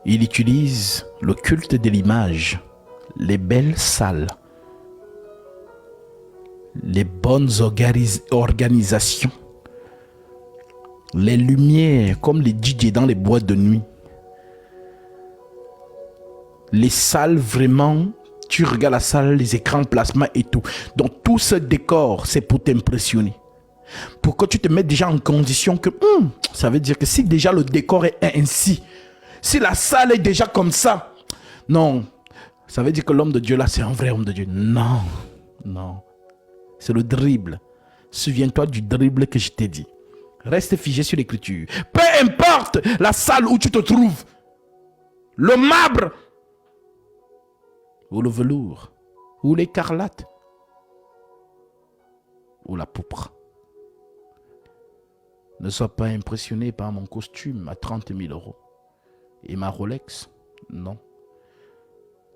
Il utilise le culte de l'image, les belles salles, les bonnes organisations, les lumières comme les DJ dans les boîtes de nuit. Les salles vraiment, tu regardes la salle, les écrans plasma et tout. Donc tout ce décor, c'est pour t'impressionner. Pour que tu te mettes déjà en condition que, ça veut dire que si déjà le décor est ainsi, si la salle est déjà comme ça, non, ça veut dire que l'homme de Dieu là, c'est un vrai homme de Dieu. Non, non, c'est le dribble. Souviens-toi du dribble que je t'ai dit. Reste figé sur l'écriture. Peu importe la salle où tu te trouves, le marbre, ou le velours, ou l'écarlate, ou la pourpre. Ne sois pas impressionné par mon costume à 30 000 € et ma Rolex. Non.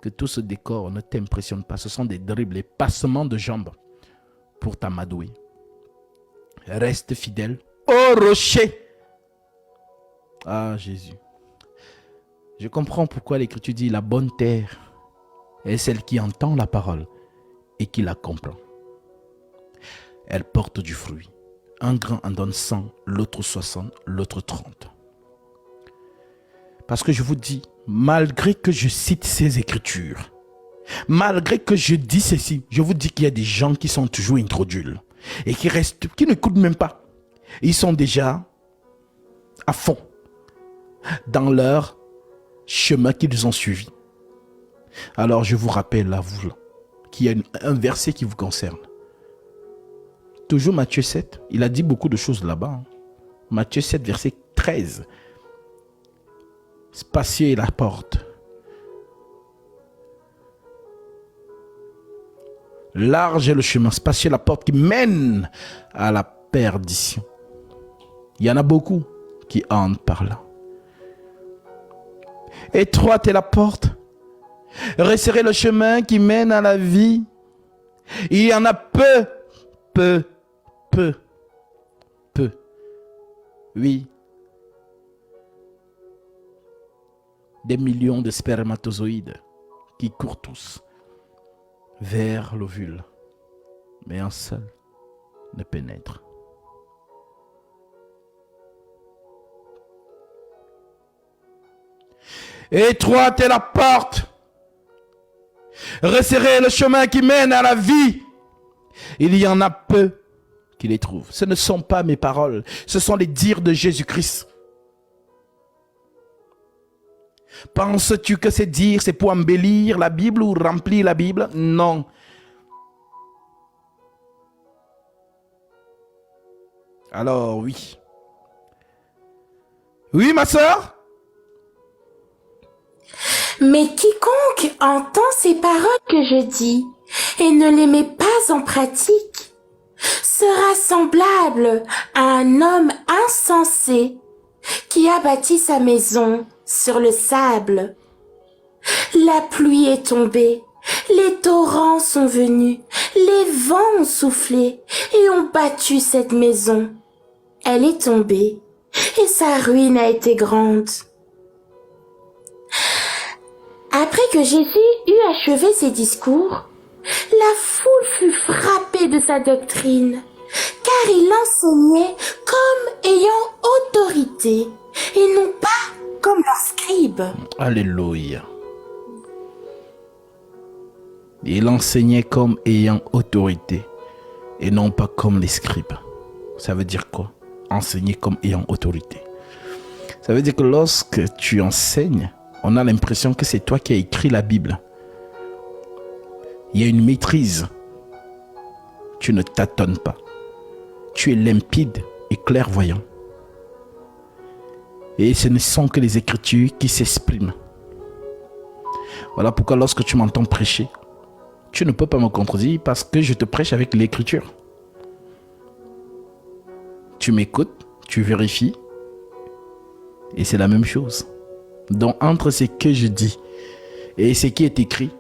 Que tout ce décor ne t'impressionne pas. Ce sont des dribbles et passements de jambes pour t'amadouer. Reste fidèle au rocher. Ah, Jésus. Je comprends pourquoi l'Écriture dit la bonne terre est celle qui entend la parole et qui la comprend. Elle porte du fruit. Un grand en donne 100, l'autre 60, l'autre 30. Parce que je vous dis, malgré que je cite ces écritures, malgré que je dis ceci, je vous dis qu'il y a des gens qui sont toujours introduits et qui restent, qui n'écoutent même pas. Ils sont déjà à fond dans leur chemin qu'ils ont suivi. Alors je vous rappelle à vous qu'il y a un verset qui vous concerne. Toujours Matthieu 7, il a dit beaucoup de choses là-bas. Matthieu 7, verset 13. Spacieux est la porte. Large est le chemin, spacieux est la porte qui mène à la perdition. Il y en a beaucoup qui entrent par là. Étroite est la porte. Resserrez le chemin qui mène à la vie. Il y en a peu. Oui. Des millions de spermatozoïdes qui courent tous vers l'ovule. Mais un seul ne pénètre. Étroite est la porte. Resserrez le chemin qui mène à la vie. Il y en a peu qui les trouvent. Ce ne sont pas mes paroles. Ce sont les dires de Jésus-Christ. Penses-tu que ces dires, c'est pour embellir la Bible ou remplir la Bible? Non. Alors oui. Oui, ma sœur?
Mais quiconque entend ces paroles que je dis et ne les met pas en pratique sera semblable à un homme insensé qui a bâti sa maison sur le sable. La pluie est tombée, les torrents sont venus, les vents ont soufflé et ont battu cette maison. Elle est tombée et sa ruine a été grande. Après que Jésus eut achevé ses discours, la foule fut frappée de sa doctrine, car il enseignait comme ayant autorité, et non pas comme leurs scribes.
Alléluia. Il enseignait comme ayant autorité, et non pas comme les scribes. Ça veut dire quoi? Enseigner comme ayant autorité. Ça veut dire que lorsque tu enseignes, on a l'impression que c'est toi qui as écrit la Bible. Il y a une maîtrise. Tu ne tâtonnes pas. Tu es limpide et clairvoyant. Et ce ne sont que les Écritures qui s'expriment. Voilà pourquoi lorsque tu m'entends prêcher, tu ne peux pas me contredire parce que je te prêche avec l'Écriture. Tu m'écoutes, tu vérifies, et c'est la même chose. Donc entre ce que je dis et ce qui est écrit,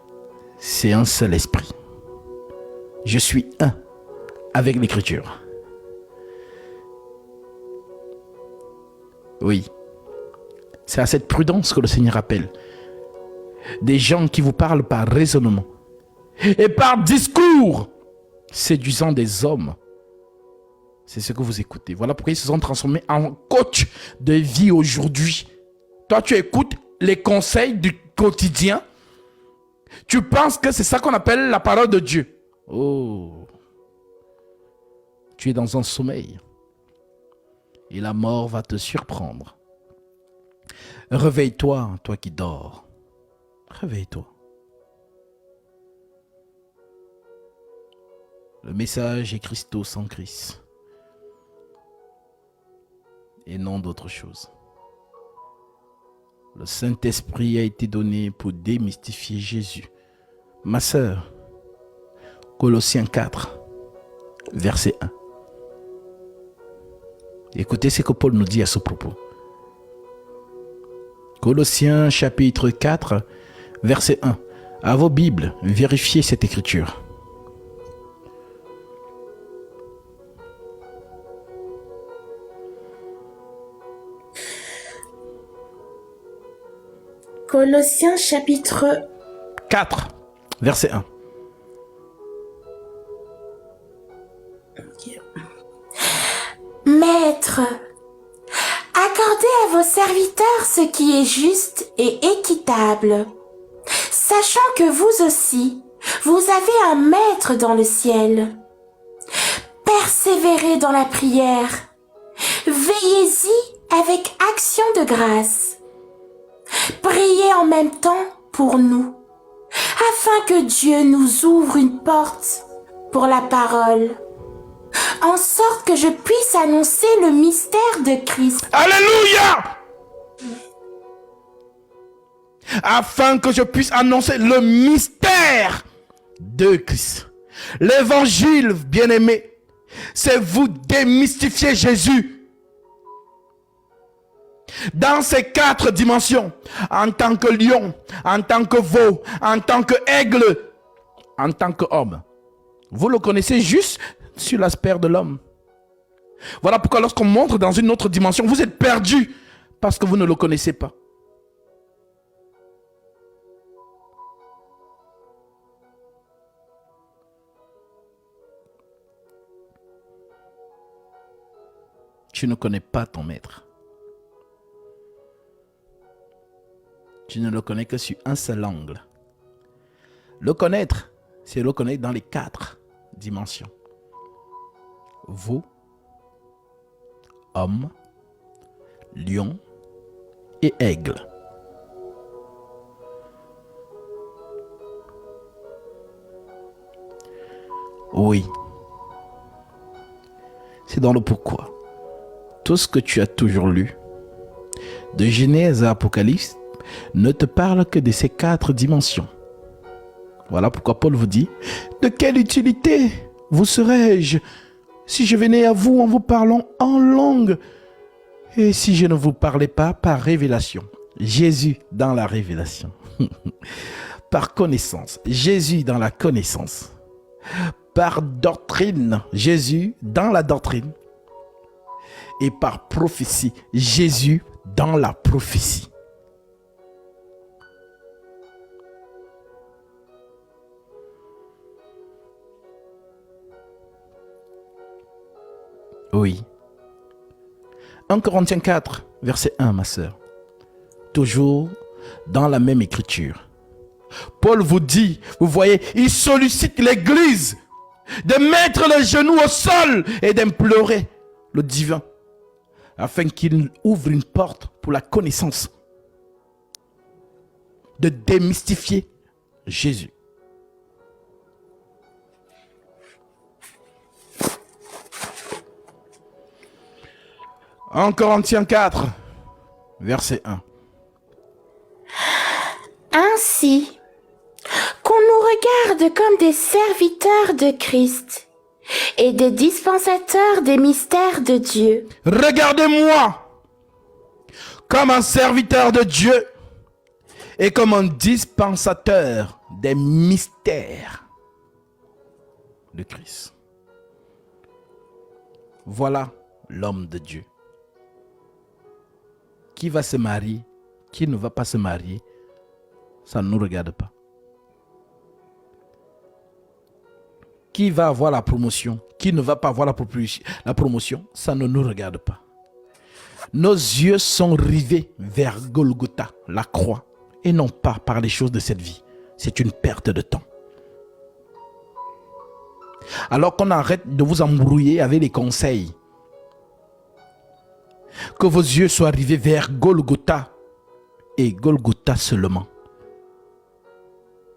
c'est un seul esprit. Je suis un avec l'Écriture. Oui. C'est à cette prudence que le Seigneur appelle. Des gens qui vous parlent par raisonnement et par discours, séduisant des hommes. C'est ce que vous écoutez. Voilà pourquoi ils se sont transformés en coach de vie aujourd'hui. Toi, tu écoutes les conseils du quotidien. Tu penses que c'est ça qu'on appelle la parole de Dieu. Oh, tu es dans un sommeil. Et la mort va te surprendre. Réveille-toi, toi qui dors. Réveille-toi. Le message est Christos en Christ. Et non d'autre chose. Le Saint-Esprit a été donné pour démystifier Jésus. Ma sœur, Colossiens 4, verset 1. Écoutez ce que Paul nous dit à ce propos. Colossiens chapitre 4, verset 1. À vos Bibles, vérifiez cette écriture.
Colossiens chapitre
4, verset 1.
Maître, accordez à vos serviteurs ce qui est juste et équitable, sachant que vous aussi, vous avez un maître dans le ciel. Persévérez dans la prière, veillez-y avec action de grâce. Priez en même temps pour nous, afin que Dieu nous ouvre une porte pour la parole, en sorte que je puisse annoncer le mystère de Christ.
Alléluia! Afin que je puisse annoncer le mystère de Christ. L'évangile, bien-aimé, c'est vous démystifier Jésus. Dans ces 4 dimensions, en tant que lion, en tant que veau, en tant que aigle, en tant qu'homme. Vous le connaissez juste sur l'aspect de l'homme. Voilà pourquoi lorsqu'on montre dans une autre dimension, vous êtes perdu parce que vous ne le connaissez pas. Tu ne connais pas ton maître. Tu ne le connais que sur un seul angle. Le connaître, c'est le connaître dans les 4 dimensions. Veau, homme, lion et aigle. Oui. C'est dans le pourquoi. Tout ce que tu as toujours lu, de Genèse à Apocalypse, ne te parle que de ces 4 dimensions. Voilà pourquoi Paul vous dit, de quelle utilité vous serais-je si je venais à vous en vous parlant en langue et si je ne vous parlais pas par révélation. Jésus dans la révélation. Par connaissance. Jésus dans la connaissance. Par doctrine. Jésus dans la doctrine. Et par prophétie. Jésus dans la prophétie. Oui. 1 Corinthiens 4, verset 1, ma sœur. Toujours dans la même écriture. Paul vous dit, vous voyez, il sollicite l'église de mettre les genoux au sol et d'implorer le divin afin qu'il ouvre une porte pour la connaissance, de démystifier Jésus. En Corinthiens 4, verset 1.
Ainsi, qu'on nous regarde comme des serviteurs de Christ et des dispensateurs des mystères de Dieu.
Regardez-moi comme un serviteur de Dieu et comme un dispensateur des mystères de Christ. Voilà l'homme de Dieu qui va se marier qui ne va pas se marier, ça ne nous regarde pas. Qui va avoir la promotion, qui ne va pas avoir la promotion, ça ne nous regarde pas. Nos yeux sont rivés vers Golgotha, la croix, et non pas par les choses de cette vie. C'est une perte de temps. Alors qu'on arrête de vous embrouiller avec les conseils, que vos yeux soient rivés vers Golgotha, et Golgotha seulement.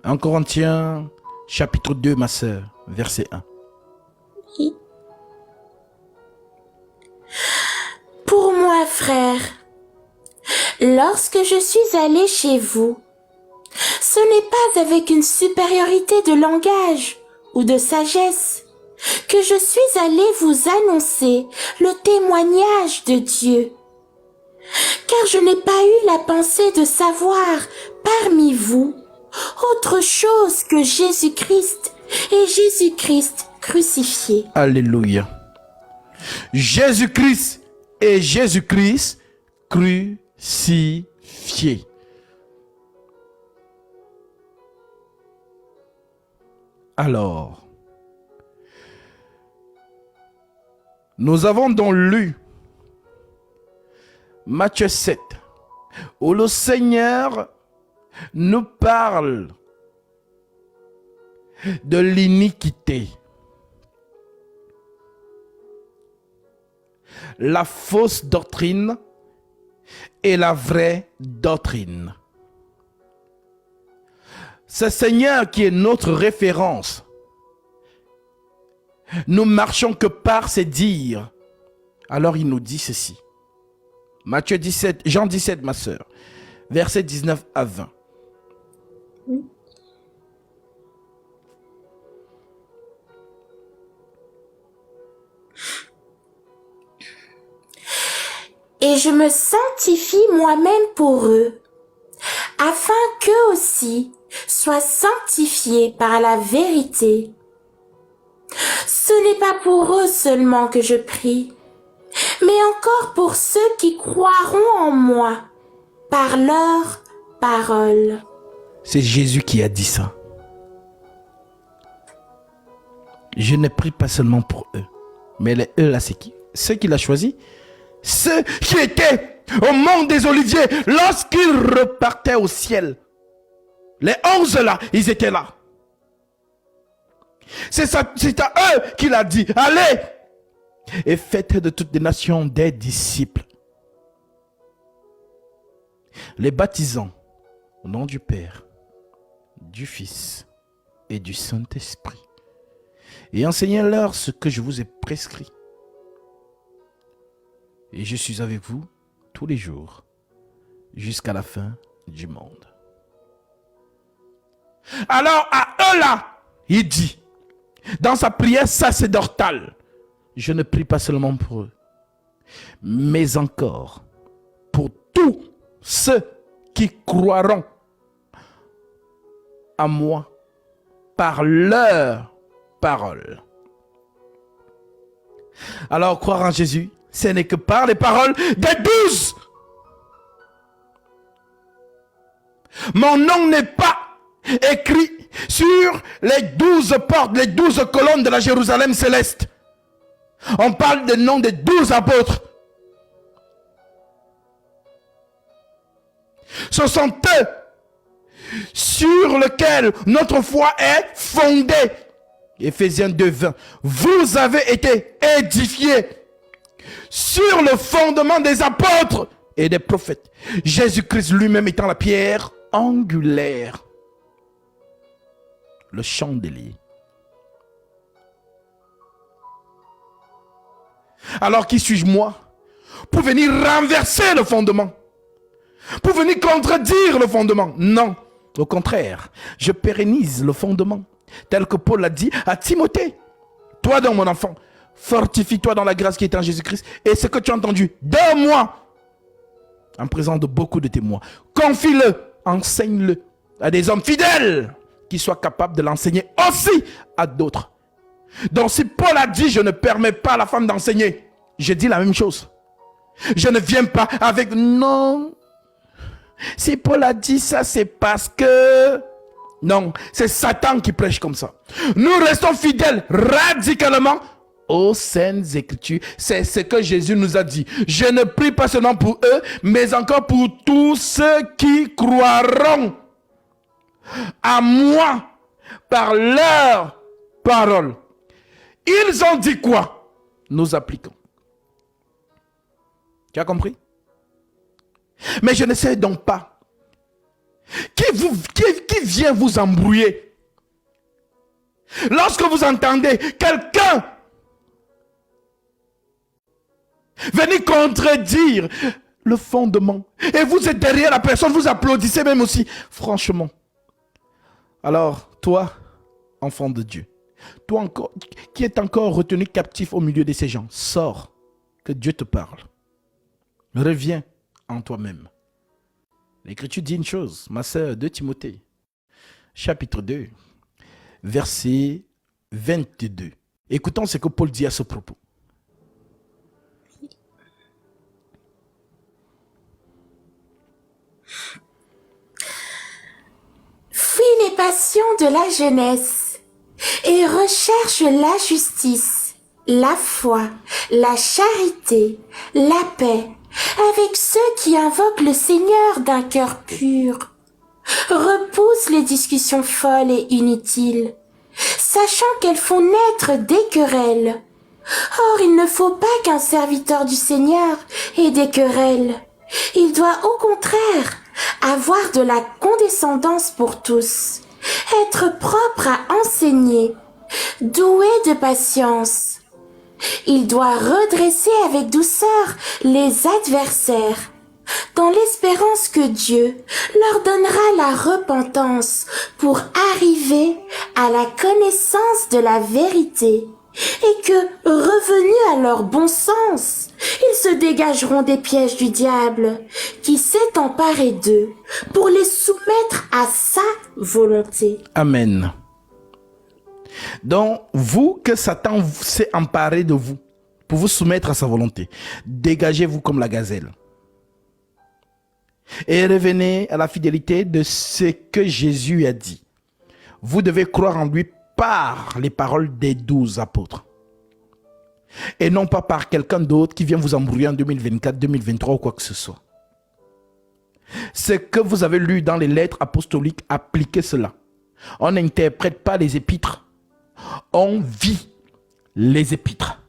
1 Corinthiens chapitre 2, ma sœur, verset 1.
Oui. Pour moi, frère, lorsque je suis allée chez vous, ce n'est pas avec une supériorité de langage ou de sagesse que je suis allée vous annoncer le témoignage de Dieu. Car je n'ai pas eu la pensée de savoir parmi vous autre chose que Jésus-Christ et Jésus-Christ crucifié.
Alléluia. Jésus-Christ et Jésus-Christ crucifié. Alors, nous avons donc lu Matthieu 7, où le Seigneur nous parle de l'iniquité, la fausse doctrine et la vraie doctrine. Ce Seigneur qui est notre référence, nous marchons que par ses dires. Alors il nous dit ceci. Matthieu 17, Jean 17, ma sœur, versets 19 à 20.
Et je me sanctifie moi-même pour eux, afin qu'eux aussi soient sanctifiés par la vérité. Ce n'est pas pour eux seulement que je prie, mais encore pour ceux qui croiront en moi par leur parole.
C'est Jésus qui a dit ça. Je ne prie pas seulement pour eux, mais les eux là, c'est qui? Ceux qu'il a choisis, ceux qui étaient au mont des Oliviers lorsqu'ils repartaient au ciel. Les 11 là, ils étaient là. C'est à eux qu'il a dit, allez et faites de toutes les nations des disciples, les baptisant au nom du Père, du Fils et du Saint-Esprit, et enseignez-leur ce que je vous ai prescrit. Et je suis avec vous tous les jours, jusqu'à la fin du monde. Alors à eux là, il dit, dans sa prière sacerdotale, je ne prie pas seulement pour eux, mais encore pour tous ceux qui croiront à moi par leur parole. Alors croire en Jésus, ce n'est que par les paroles des 12. Mon nom n'est pas écrit sur les 12 portes, les 12 colonnes de la Jérusalem céleste. On parle des noms des 12 apôtres. Ce sont eux sur lesquels notre foi est fondée. Éphésiens 2:20. Vous avez été édifiés sur le fondement des apôtres et des prophètes. Jésus-Christ lui-même étant la pierre angulaire, le chandelier. Alors qui suis-je moi pour venir renverser le fondement, pour venir contredire le fondement? Non, au contraire, je pérennise le fondement, tel que Paul l'a dit à Timothée. Toi donc mon enfant, fortifie-toi dans la grâce qui est en Jésus-Christ, et ce que tu as entendu de moi, en présence de beaucoup de témoins, confie-le, enseigne-le à des hommes fidèles qui soient capables de l'enseigner aussi à d'autres. Donc si Paul a dit je ne permets pas à la femme d'enseigner, je dis la même chose. Je ne viens pas avec non, Si Paul a dit ça, c'est parce que... Non, c'est Satan qui prêche comme ça. Nous restons fidèles radicalement aux saintes écritures. C'est ce que Jésus nous a dit. Je ne prie pas seulement pour eux, mais encore pour tous ceux qui croiront à moi par leur parole. Ils ont dit quoi? Nous appliquons. Tu as compris? Mais je ne sais donc pas. Qui vient vous embrouiller? Lorsque vous entendez quelqu'un venir contredire le fondement, et vous êtes derrière la personne, vous applaudissez même aussi, franchement. Alors, toi, enfant de Dieu, toi encore, qui est encore retenu captif au milieu de ces gens, sors, que Dieu te parle. Reviens en toi-même. L'Écriture dit une chose, ma sœur, 2 Timothée, chapitre 2, verset 22. Écoutons ce que Paul dit à ce propos.
Fuis les passions de la jeunesse et recherche la justice, la foi, la charité, la paix, avec ceux qui invoquent le Seigneur d'un cœur pur. Repousse les discussions folles et inutiles, sachant qu'elles font naître des querelles. Or, il ne faut pas qu'un serviteur du Seigneur ait des querelles. Il doit au contraire avoir de la condescendance pour tous, être propre à enseigner, doué de patience. Il doit redresser avec douceur les adversaires, dans l'espérance que Dieu leur donnera la repentance pour arriver à la connaissance de la vérité, et que, revenus à leur bon sens, ils se dégageront des pièges du diable, qui s'est emparé d'eux, pour les soumettre à sa volonté.
Amen. Donc, vous, que Satan s'est emparé de vous, pour vous soumettre à sa volonté, dégagez-vous comme la gazelle. Et revenez à la fidélité de ce que Jésus a dit. Vous devez croire en lui par les paroles des 12 apôtres. Et non pas par quelqu'un d'autre qui vient vous embrouiller en 2024, 2023 ou quoi que ce soit. Ce que vous avez lu dans les lettres apostoliques, appliquez cela. On n'interprète pas les épîtres. On vit les épîtres.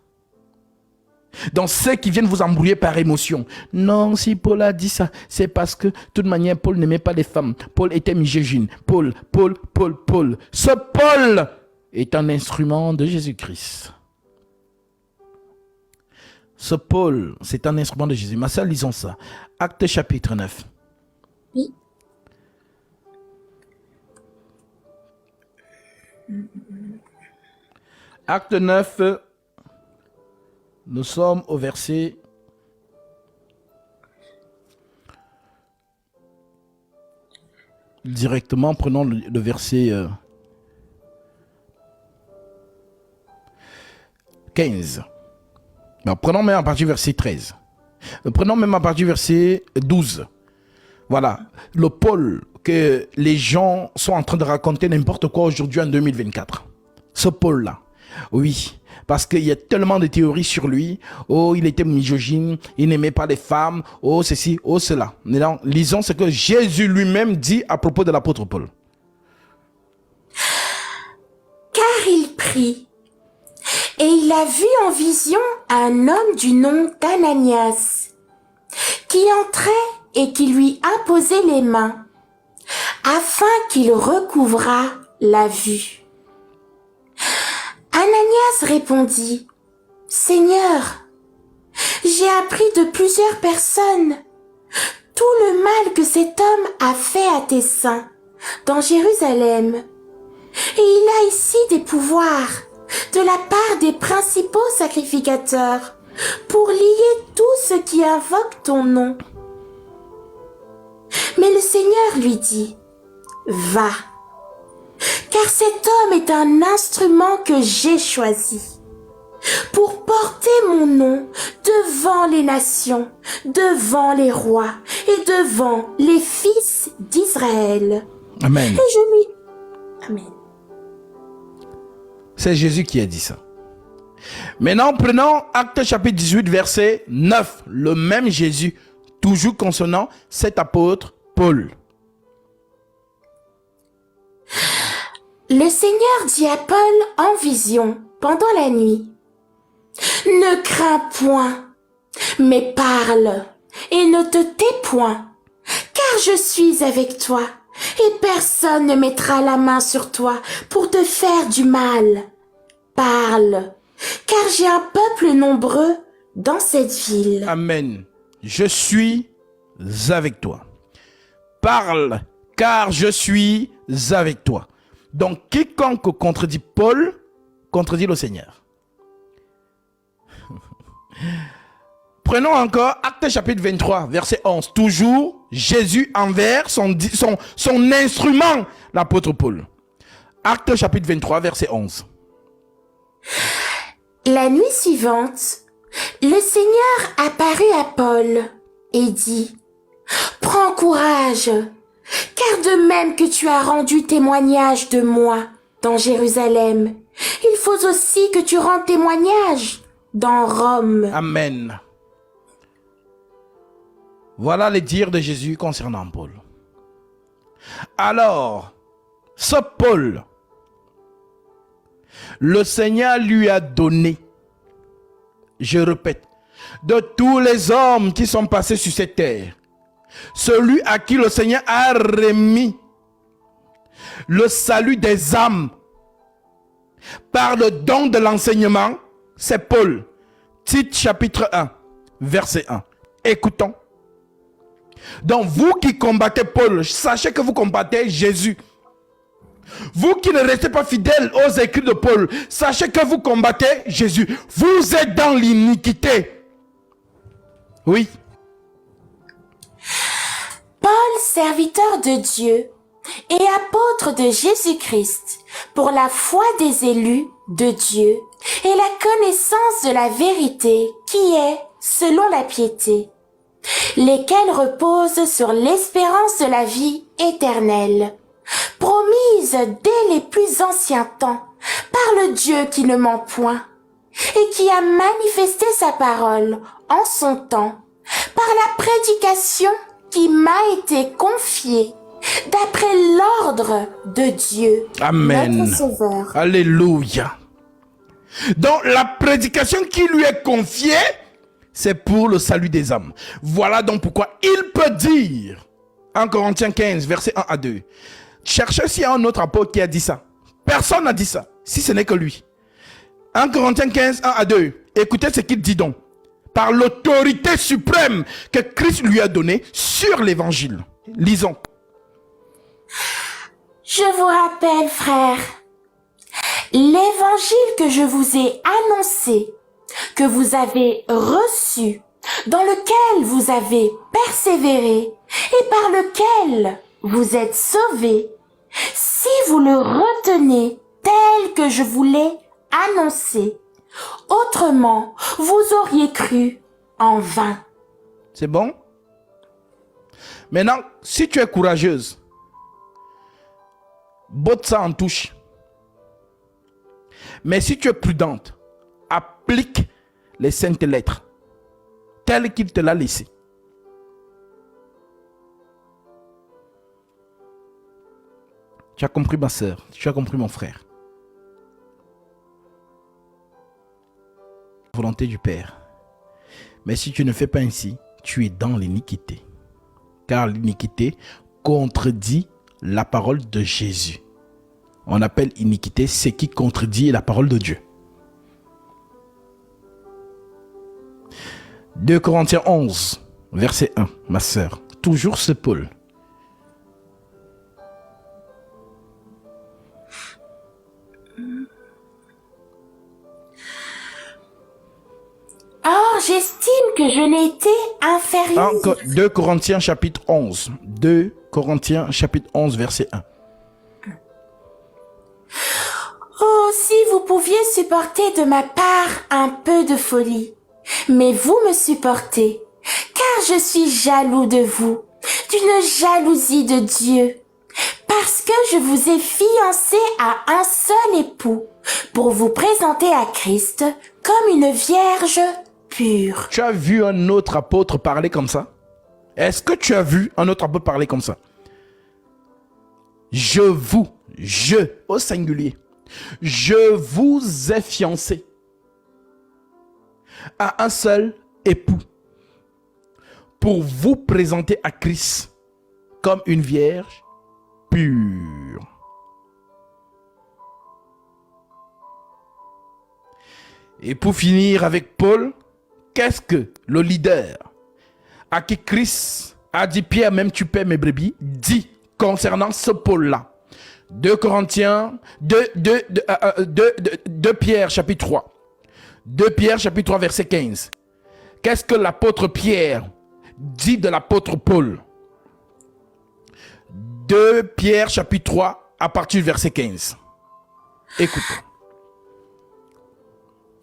Donc ceux qui viennent vous embrouiller par émotion. Non, si Paul a dit ça, c'est parce que de toute manière, Paul n'aimait pas les femmes. Paul était misogyne. Paul. Ce Paul est un instrument de Jésus-Christ. Ce Paul, c'est un instrument de Jésus. Ma sœur, lisons ça. Actes chapitre 9.
Oui.
Acte 9, nous sommes au verset... Directement, prenons le verset 15. Ben, prenons même à partir du verset 13. Prenons même à partir du verset 12. Voilà, le Paul que les gens sont en train de raconter n'importe quoi aujourd'hui en 2024. Ce Paul-là, oui, parce qu'il y a tellement de théories sur lui. Oh, il était misogyne, il n'aimait pas les femmes, oh ceci, oh cela. Maintenant, lisons ce que Jésus lui-même dit à propos de l'apôtre Paul.
Car il prie, et il a vu en vision un homme du nom d'Ananias, qui entrait et qui lui imposait les mains, afin qu'il recouvrât la vue. Ananias répondit, « Seigneur, j'ai appris de plusieurs personnes tout le mal que cet homme a fait à tes saints dans Jérusalem. Et il a ici des pouvoirs de la part des principaux sacrificateurs pour lier tous ceux qui invoquent ton nom. » Mais le Seigneur lui dit, « Va, car cet homme est un instrument que j'ai choisi pour porter mon nom devant les nations, devant les rois et devant les fils d'Israël.
Amen.
Et je lui... Amen.
C'est Jésus qui a dit ça. Maintenant, prenons Actes chapitre 18, verset 9. Le même Jésus, toujours concernant cet apôtre Paul.
Le Seigneur dit à Paul en vision pendant la nuit, « Ne crains point, mais parle et ne te tais point, car je suis avec toi, et personne ne mettra la main sur toi pour te faire du mal. Parle, car j'ai un peuple nombreux dans cette ville. »
Amen. Je suis avec toi. Parle, car je suis avec toi. Donc, quiconque contredit Paul, contredit le Seigneur. Prenons encore Actes chapitre 23, verset 11. Toujours Jésus envers son instrument, l'apôtre Paul. Actes chapitre 23, verset 11.
La nuit suivante, le Seigneur apparut à Paul et dit, « Prends courage, car de même que tu as rendu témoignage de moi dans Jérusalem, il faut aussi que tu rendes témoignage dans Rome. »
Amen. Voilà les dires de Jésus concernant Paul. Alors, ce Paul, le Seigneur lui a donné, je répète, de tous les hommes qui sont passés sur cette terre, celui à qui le Seigneur a remis le salut des âmes par le don de l'enseignement, c'est Paul. Tite chapitre 1, verset 1. Écoutons. Donc vous qui combattez Paul, sachez que vous combattez Jésus. Vous qui ne restez pas fidèles aux écrits de Paul, sachez que vous combattez Jésus. Vous êtes dans l'iniquité. Oui.
Paul, serviteur de Dieu et apôtre de Jésus-Christ, pour la foi des élus de Dieu et la connaissance de la vérité qui est selon la piété, lesquels reposent sur l'espérance de la vie éternelle, promise dès les plus anciens temps par le Dieu qui ne ment point, et qui a manifesté sa parole en son temps par la prédication qui m'a été confiée d'après l'ordre de Dieu,
Amen.
notre Sauveur.
Alléluia. Donc la prédication qui lui est confiée, c'est pour le salut des âmes. Voilà donc pourquoi il peut dire, en Corinthiens 15, verset 1 à 2, cherchez s'il y a un autre apôtre qui a dit ça. Personne n'a dit ça, si ce n'est que lui. En Corinthiens 15, 1 à 2, écoutez ce qu'il dit donc. Par l'autorité suprême que Christ lui a donnée sur l'évangile. Lisons.
Je vous rappelle, frères, l'évangile que je vous ai annoncé, que vous avez reçu, dans lequel vous avez persévéré et par lequel vous êtes sauvés, si vous le retenez tel que je vous l'ai annoncé. Autrement, vous auriez cru en vain.
C'est bon? Maintenant, si tu es courageuse, botte ça en touche. Mais si tu es prudente, applique les saintes lettres telles qu'il te l'a laissé. Tu as compris ma soeur, tu as compris mon frère. Volonté du Père. Mais si tu ne fais pas ainsi, tu es dans l'iniquité. Car l'iniquité contredit la parole de Jésus. On appelle iniquité ce qui contredit la parole de Dieu. 2 Corinthiens 11, verset 1, ma sœur. Toujours ce Paul.
Or, j'estime que je n'ai été inférieure.
2 Corinthiens chapitre 11. 2 Corinthiens chapitre 11, verset 1.
Oh, Si vous pouviez supporter de ma part un peu de folie, mais vous me supportez, car je suis jaloux de vous, d'une jalousie de Dieu, parce que je vous ai fiancé à un seul époux, pour vous présenter à Christ comme une vierge pure.
Tu as vu un autre apôtre parler comme ça? Est-ce que tu as vu un autre apôtre parler comme ça? Je, au singulier, je vous ai fiancé à un seul époux pour vous présenter à Christ comme une vierge pure. Et pour finir avec Paul, qu'est-ce que le leader à qui Christ a dit, Pierre, même tu paies mes brebis, dit concernant ce Paul-là? 2 Pierre chapitre 3. 2 Pierre chapitre 3 verset 15. Qu'est-ce que l'apôtre Pierre dit de l'apôtre Paul? 2 Pierre chapitre 3 à partir du verset 15. Écoutons.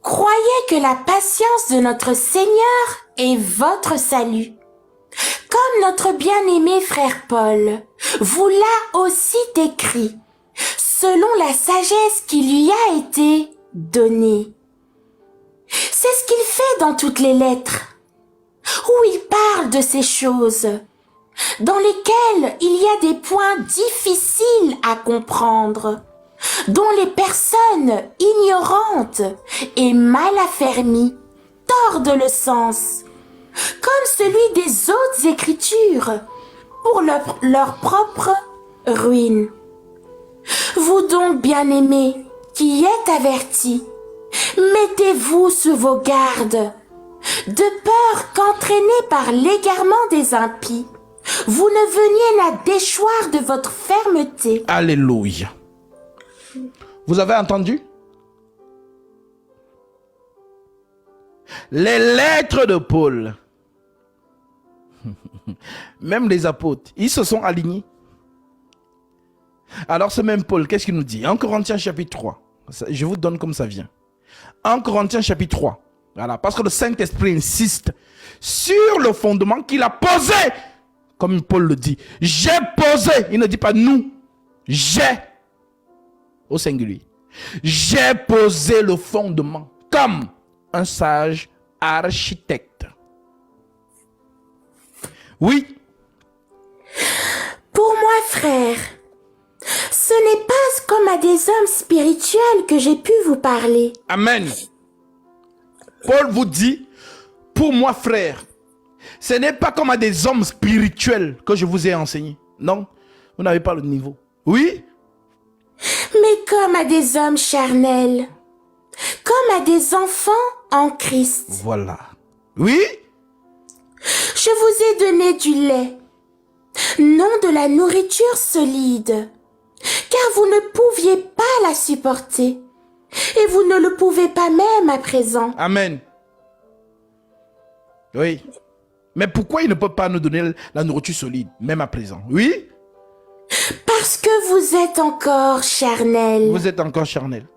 Croyez que la patience de notre Seigneur est votre salut. Comme notre bien-aimé frère Paul vous l'a aussi écrit, selon la sagesse qui lui a été donnée. C'est ce qu'il fait dans toutes les lettres, où il parle de ces choses, dans lesquelles il y a des points difficiles à comprendre, dont les personnes ignorantes et mal affermies tordent le sens, comme celui des autres écritures, pour leur propre ruine. Vous donc, bien-aimés, qui êtes avertis, mettez-vous sur vos gardes, de peur qu'entraînés par l'égarement des impies, vous ne veniez la déchoir de votre fermeté.
Alléluia. Vous avez entendu? Les lettres de Paul, même les apôtres, ils se sont alignés. Alors ce même Paul, qu'est-ce qu'il nous dit? En Corinthiens chapitre 3, je vous donne comme ça vient. En Corinthiens chapitre 3, voilà, parce que le Saint-Esprit insiste sur le fondement qu'il a posé, comme Paul le dit. J'ai posé, il ne dit pas nous, j'ai, au singulier. J'ai posé le fondement comme un sage architecte. Oui.
Pour moi, frère, ce n'est pas comme à des hommes spirituels que j'ai pu vous parler.
Amen. Paul vous dit, pour moi, frère, ce n'est pas comme à des hommes spirituels que je vous ai enseigné. Non, vous n'avez pas le niveau. Oui.
Mais comme à des hommes charnels, comme à des enfants en Christ.
Voilà. Oui.
Je vous ai donné du lait, non de la nourriture solide, car vous ne pouviez pas la supporter, et vous ne le pouvez pas même à présent.
Amen. Oui. Mais pourquoi il ne peut pas nous donner la nourriture solide, même à présent? Oui.
Parce que vous êtes encore charnel.
Vous êtes encore charnel.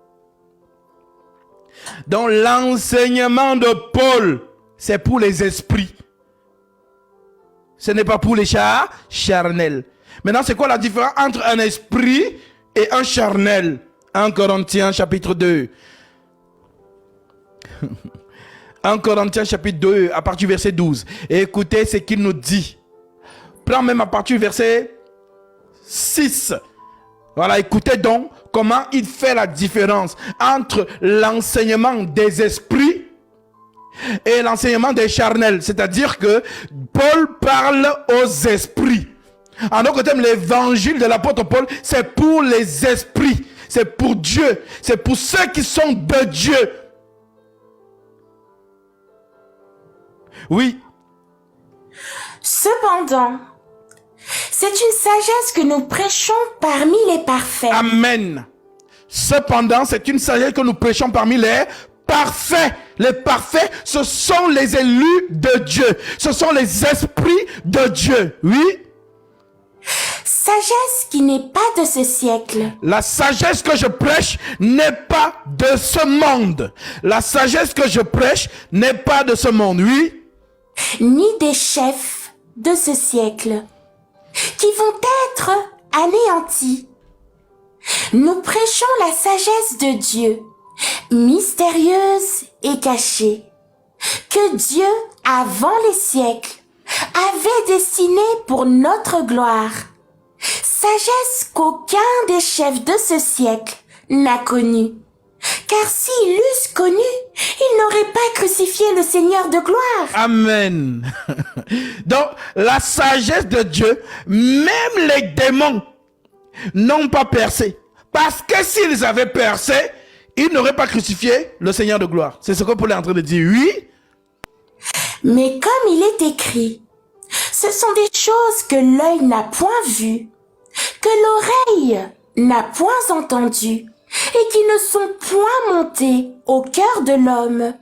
Donc l'enseignement de Paul, c'est pour les esprits. Ce n'est pas pour les charnels. Maintenant, c'est quoi la différence entre un esprit et un charnel? 1 Corinthiens chapitre 2. 1 Corinthiens chapitre 2, à partir du verset 12. Et écoutez ce qu'il nous dit. Prends même à partir du verset 6. Voilà, écoutez donc comment il fait la différence entre l'enseignement des esprits et l'enseignement des charnels. C'est-à-dire que Paul parle aux esprits. En d'autres termes, l'évangile de l'apôtre Paul, c'est pour les esprits. C'est pour Dieu. C'est pour ceux qui sont de Dieu. Oui.
Cependant, c'est une sagesse que nous prêchons parmi les parfaits.
Amen. Cependant, c'est une sagesse que nous prêchons parmi les parfaits. Les parfaits, ce sont les élus de Dieu. Ce sont les esprits de Dieu. Oui.
sagesse qui n'est pas de ce siècle,
La sagesse que je prêche n'est pas de ce monde. La sagesse que je prêche n'est pas de ce monde, oui.
ni des chefs de ce siècle, qui vont être anéantis. Nous prêchons la sagesse de Dieu, mystérieuse et cachée, que Dieu, avant les siècles, avait destinée pour notre gloire. Sagesse qu'aucun des chefs de ce siècle n'a connue. Car s'ils l'eussent connue, ils n'auraient pas crucifié le Seigneur de gloire.
Amen. Donc, la sagesse de Dieu, même les démons n'ont pas percé. Parce que s'ils avaient percé, ils n'auraient pas crucifié le Seigneur de gloire. C'est ce que Paul est en train de dire, oui.
Mais comme il est écrit, ce sont des choses que l'œil n'a point vues, que l'oreille n'a point entendues, et qui ne sont point montées au cœur de l'homme.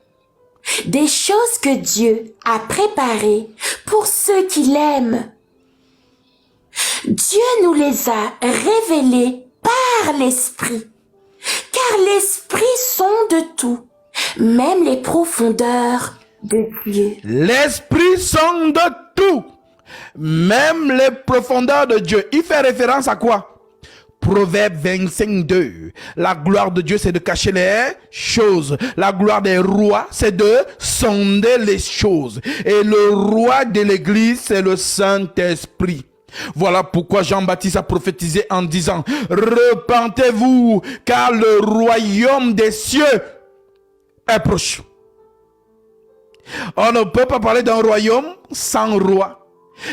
Des choses que Dieu a préparées pour ceux qui l'aiment. Dieu nous les a révélées par l'Esprit, car l'Esprit sonde tout, même les profondeurs de Dieu.
L'Esprit sonde tout, même les profondeurs de Dieu. Il fait référence à quoi? Proverbe 25, 2. La gloire de Dieu, c'est de cacher les choses. La gloire des rois, c'est de sonder les choses. Et le roi de l'église, c'est le Saint-Esprit. Voilà pourquoi Jean-Baptiste a prophétisé en disant: repentez-vous, car le royaume des cieux est proche. On ne peut pas parler d'un royaume sans roi.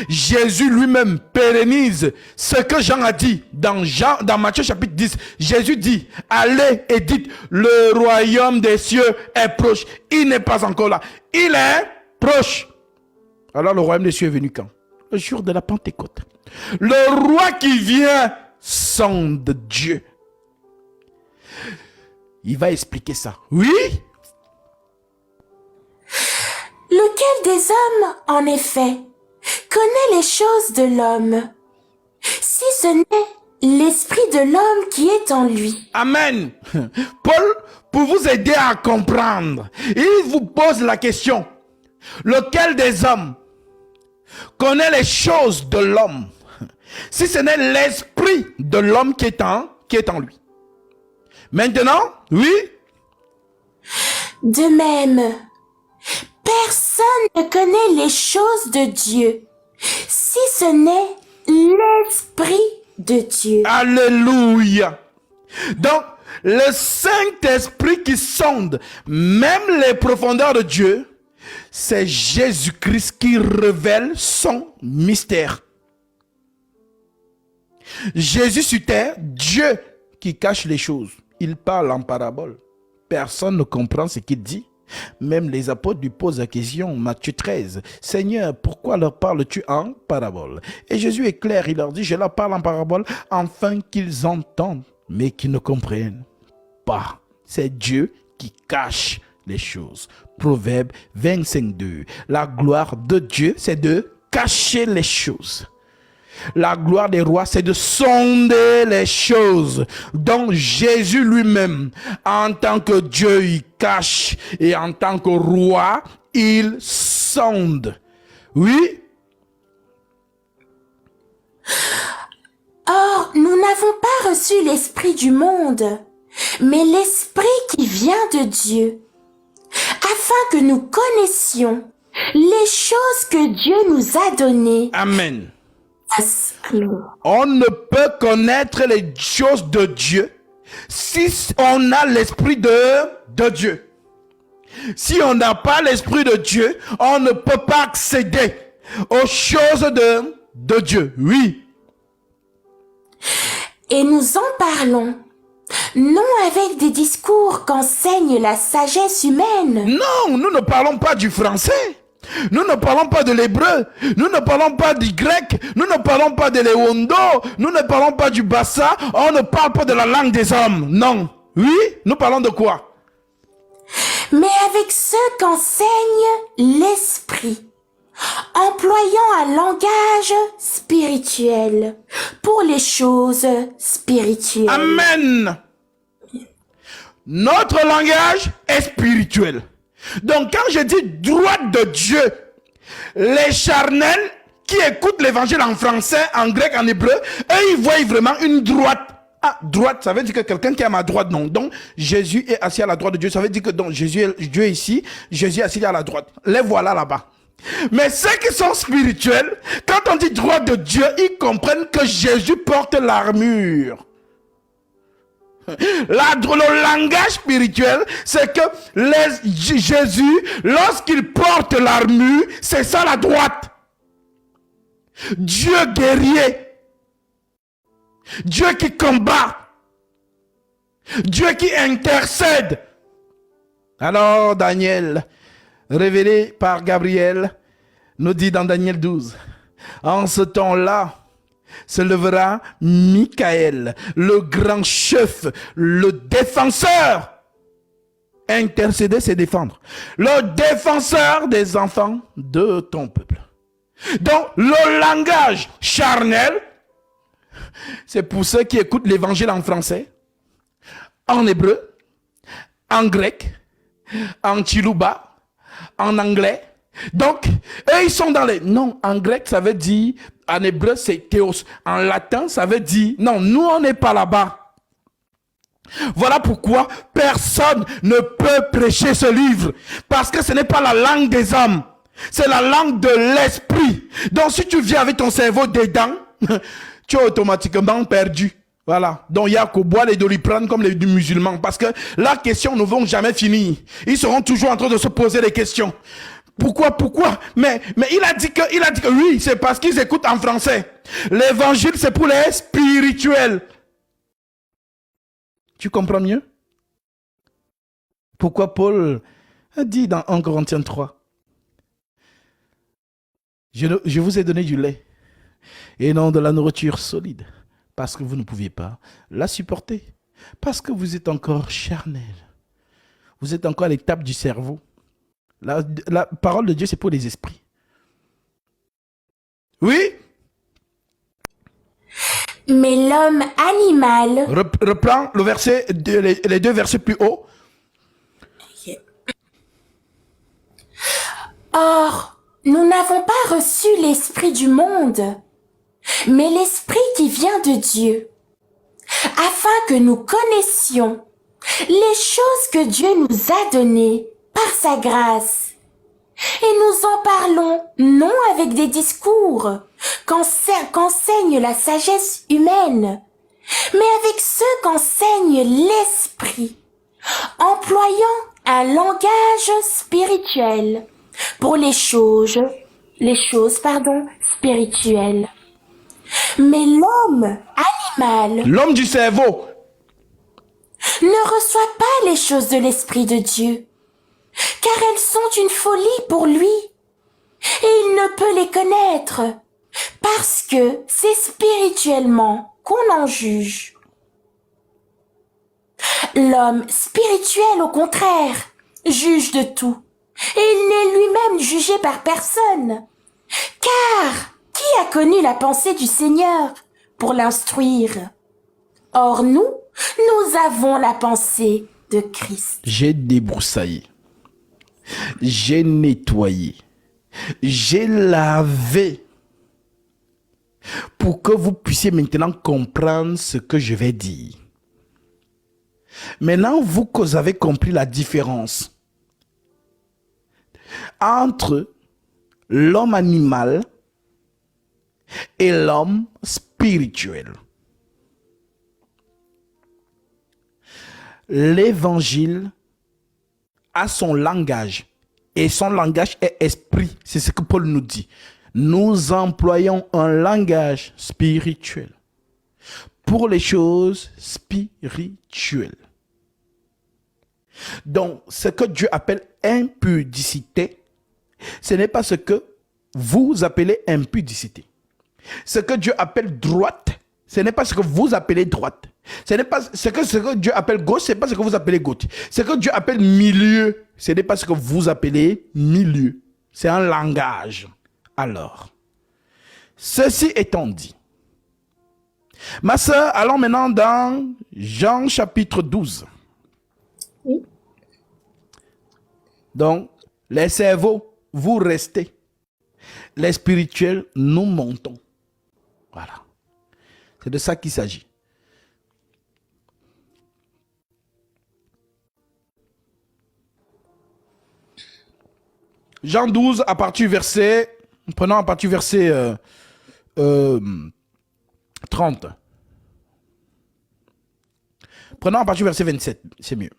Jésus lui-même pérennise ce que Jean a dit dans Matthieu chapitre 10. Jésus dit: allez et dites, le royaume des cieux est proche. Il n'est pas encore là, il est proche. Alors le royaume des cieux est venu quand? Le jour de la Pentecôte. Le roi qui vient sonde Dieu. Il va expliquer ça. Oui?
Lequel des hommes, en effet, connaît les choses de l'homme, si ce n'est l'esprit de l'homme qui est en lui?
Amen. Paul, pour vous aider à comprendre, il vous pose la question: lequel des hommes connaît les choses de l'homme, si ce n'est l'esprit de l'homme qui est en lui? Maintenant, oui?
De même, personne ne connaît les choses de Dieu, si ce n'est l'Esprit de Dieu.
Alléluia. Donc, le Saint-Esprit qui sonde même les profondeurs de Dieu, c'est Jésus-Christ qui révèle son mystère. Jésus sur terre, Dieu qui cache les choses. Il parle en parabole. Personne ne comprend ce qu'il dit. Même les apôtres lui posent la question, Matthieu 13, Seigneur, pourquoi leur parles-tu en parabole? Et Jésus est clair, il leur dit: je leur parle en parabole afin qu'ils entendent, mais qu'ils ne comprennent pas. C'est Dieu qui cache les choses. Proverbe 25, 2. La gloire de Dieu, c'est de cacher les choses. La gloire des rois, c'est de sonder les choses. Donc Jésus lui-même, en tant que Dieu, il cache, et en tant que roi, il sonde. Oui?
Or, nous n'avons pas reçu l'esprit du monde, mais l'esprit qui vient de Dieu, afin que nous connaissions les choses que Dieu nous a données.
Amen. On ne peut connaître les choses de Dieu si on a l'esprit de Dieu. Si on n'a pas l'esprit de Dieu, on ne peut pas accéder aux choses de Dieu. Oui.
Et nous en parlons, non avec des discours qu'enseigne la sagesse humaine.
Non, nous ne parlons pas du français. Nous ne parlons pas de l'hébreu, nous ne parlons pas du grec, nous ne parlons pas de l'éwondo, nous ne parlons pas du bassa, on ne parle pas de la langue des hommes, non. Oui, nous parlons de quoi?
Mais avec ceux qu'enseigne l'esprit, employant un langage spirituel pour les choses spirituelles.
Amen. Notre langage est spirituel. Donc quand je dis droite de Dieu, les charnels qui écoutent l'évangile en français, en grec, en hébreu, eux ils voient vraiment une droite. Ah, droite, ça veut dire que quelqu'un qui est à ma droite, non. Donc, Jésus est assis à la droite de Dieu. Ça veut dire que donc, Dieu est ici, Jésus est assis à la droite. Les voilà là-bas. Mais ceux qui sont spirituels, quand on dit droite de Dieu, ils comprennent que Jésus porte l'armure. Le langage spirituel, c'est que Jésus, lorsqu'il porte l'armure, c'est ça la droite. Dieu guerrier. Dieu qui combat. Dieu qui intercède. Alors Daniel, révélé par Gabriel, nous dit dans Daniel 12, en ce temps-là, se lèvera Michael, le grand chef, le défenseur. Intercéder, c'est défendre. Le défenseur des enfants de ton peuple. Donc, le langage charnel, c'est pour ceux qui écoutent l'évangile en français, en hébreu, en grec, en chiluba, en anglais. Donc, eux, ils sont dans les... Non, en grec, ça veut dire... En hébreu, c'est théos. En latin, ça veut dire... Non, nous, on n'est pas là-bas. Voilà pourquoi personne ne peut prêcher ce livre. Parce que ce n'est pas la langue des hommes. C'est la langue de l'esprit. Donc, si tu viens avec ton cerveau dedans, tu es automatiquement perdu. Voilà. Donc, il y a qu'au boire les doliprane comme les musulmans. Parce que la question ne vont jamais finir. Ils seront toujours en train de se poser des questions. Pourquoi? Mais il a dit que oui, c'est parce qu'ils écoutent en français. L'évangile, c'est pour les spirituels. Tu comprends mieux? Pourquoi Paul a dit dans 1 Corinthiens 3, je vous ai donné du lait et non de la nourriture solide, parce que vous ne pouviez pas la supporter, parce que vous êtes encore charnel. Vous êtes encore à l'étape du cerveau. La parole de Dieu, c'est pour les esprits. Oui?
Mais l'homme animal...
Reprends le verset, les deux versets plus haut.
Or, nous n'avons pas reçu l'esprit du monde, mais l'esprit qui vient de Dieu, afin que nous connaissions les choses que Dieu nous a données par sa grâce. Et nous en parlons non avec des discours qu'enseigne la sagesse humaine, mais avec ceux qu'enseigne l'esprit, employant un langage spirituel pour les choses spirituelles. Mais l'homme animal,
l'homme du cerveau,
ne reçoit pas les choses de l'esprit de Dieu, car elles sont une folie pour lui, et il ne peut les connaître, parce que c'est spirituellement qu'on en juge. L'homme spirituel, au contraire, juge de tout, et il n'est lui-même jugé par personne. Car qui a connu la pensée du Seigneur pour l'instruire? Or nous avons la pensée de Christ.
J'ai débroussaillé, j'ai nettoyé, j'ai lavé pour que vous puissiez maintenant comprendre ce que je vais dire. Maintenant, vous avez compris la différence entre l'homme animal et l'homme spirituel. L'évangile a son langage et son langage est esprit. C'est ce que Paul nous dit. Nous employons un langage spirituel pour les choses spirituelles. Donc, ce que Dieu appelle impudicité, ce n'est pas ce que vous appelez impudicité. Ce que Dieu appelle droite, ce n'est pas ce que vous appelez droite. Ce n'est pas ce que Dieu appelle gauche, ce n'est pas ce que vous appelez gauche. Ce que Dieu appelle milieu, ce n'est pas ce que vous appelez milieu. C'est un langage. Alors, ceci étant dit, ma sœur, allons maintenant dans Jean chapitre 12.
Oui.
Donc, les cerveaux, vous restez. Les spirituels, nous montons. Voilà. C'est de ça qu'il s'agit. Jean 12, à partir du verset, prenons à partir du verset 30. Prenons à partir du verset 27, c'est mieux.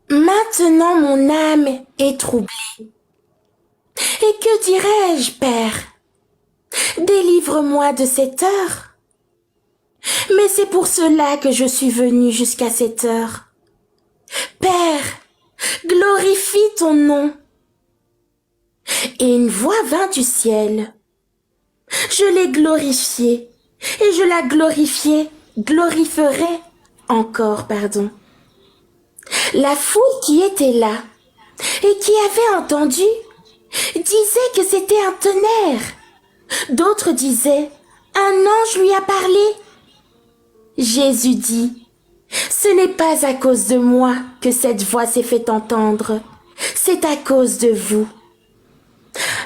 Maintenant mon âme est troublée. Et que dirais-je, Père? Délivre-moi de cette heure. Mais c'est pour cela que je suis venu jusqu'à cette heure. Père, glorifie ton nom. Et une voix vint du ciel. Je l'ai glorifiée, et je la glorifierai encore, La foule qui était là, et qui avait entendu, disait que c'était un tonnerre. D'autres disaient, un ange lui a parlé. Jésus dit, ce n'est pas à cause de moi que cette voix s'est fait entendre, c'est à cause de vous.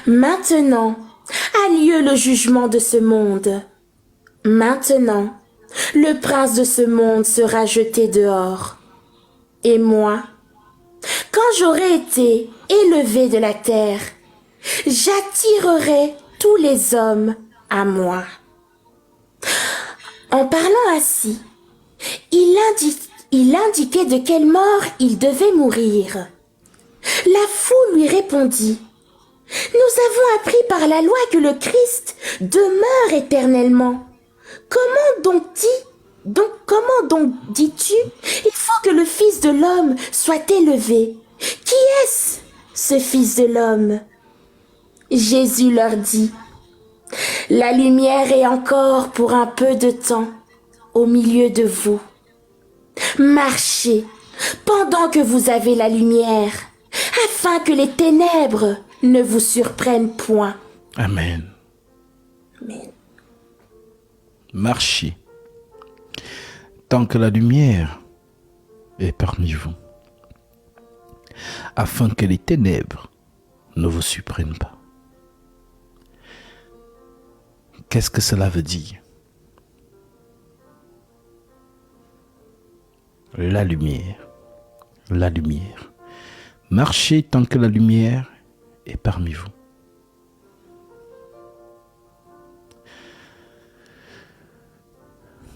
Maintenant a lieu le jugement de ce monde. Maintenant, le prince de ce monde sera jeté dehors. Et moi, quand j'aurai été élevé de la terre, j'attirerai tous les hommes à moi. En parlant ainsi, il indiquait de quelle mort il devait mourir. La foule lui répondit, « Nous avons appris par la loi que le Christ demeure éternellement. Comment donc dis-tu, il faut que le Fils de l'homme soit élevé? Qui est-ce, ce Fils de l'homme » Jésus leur dit, « La lumière est encore pour un peu de temps au milieu de vous. Marchez pendant que vous avez la lumière, afin que les ténèbres ne vous surprennent point. »
Amen.
Amen.
Marchez tant que la lumière est parmi vous, afin que les ténèbres ne vous surprennent pas. Qu'est-ce que cela veut dire? La lumière. La lumière. Marchez tant que la lumière est parmi vous.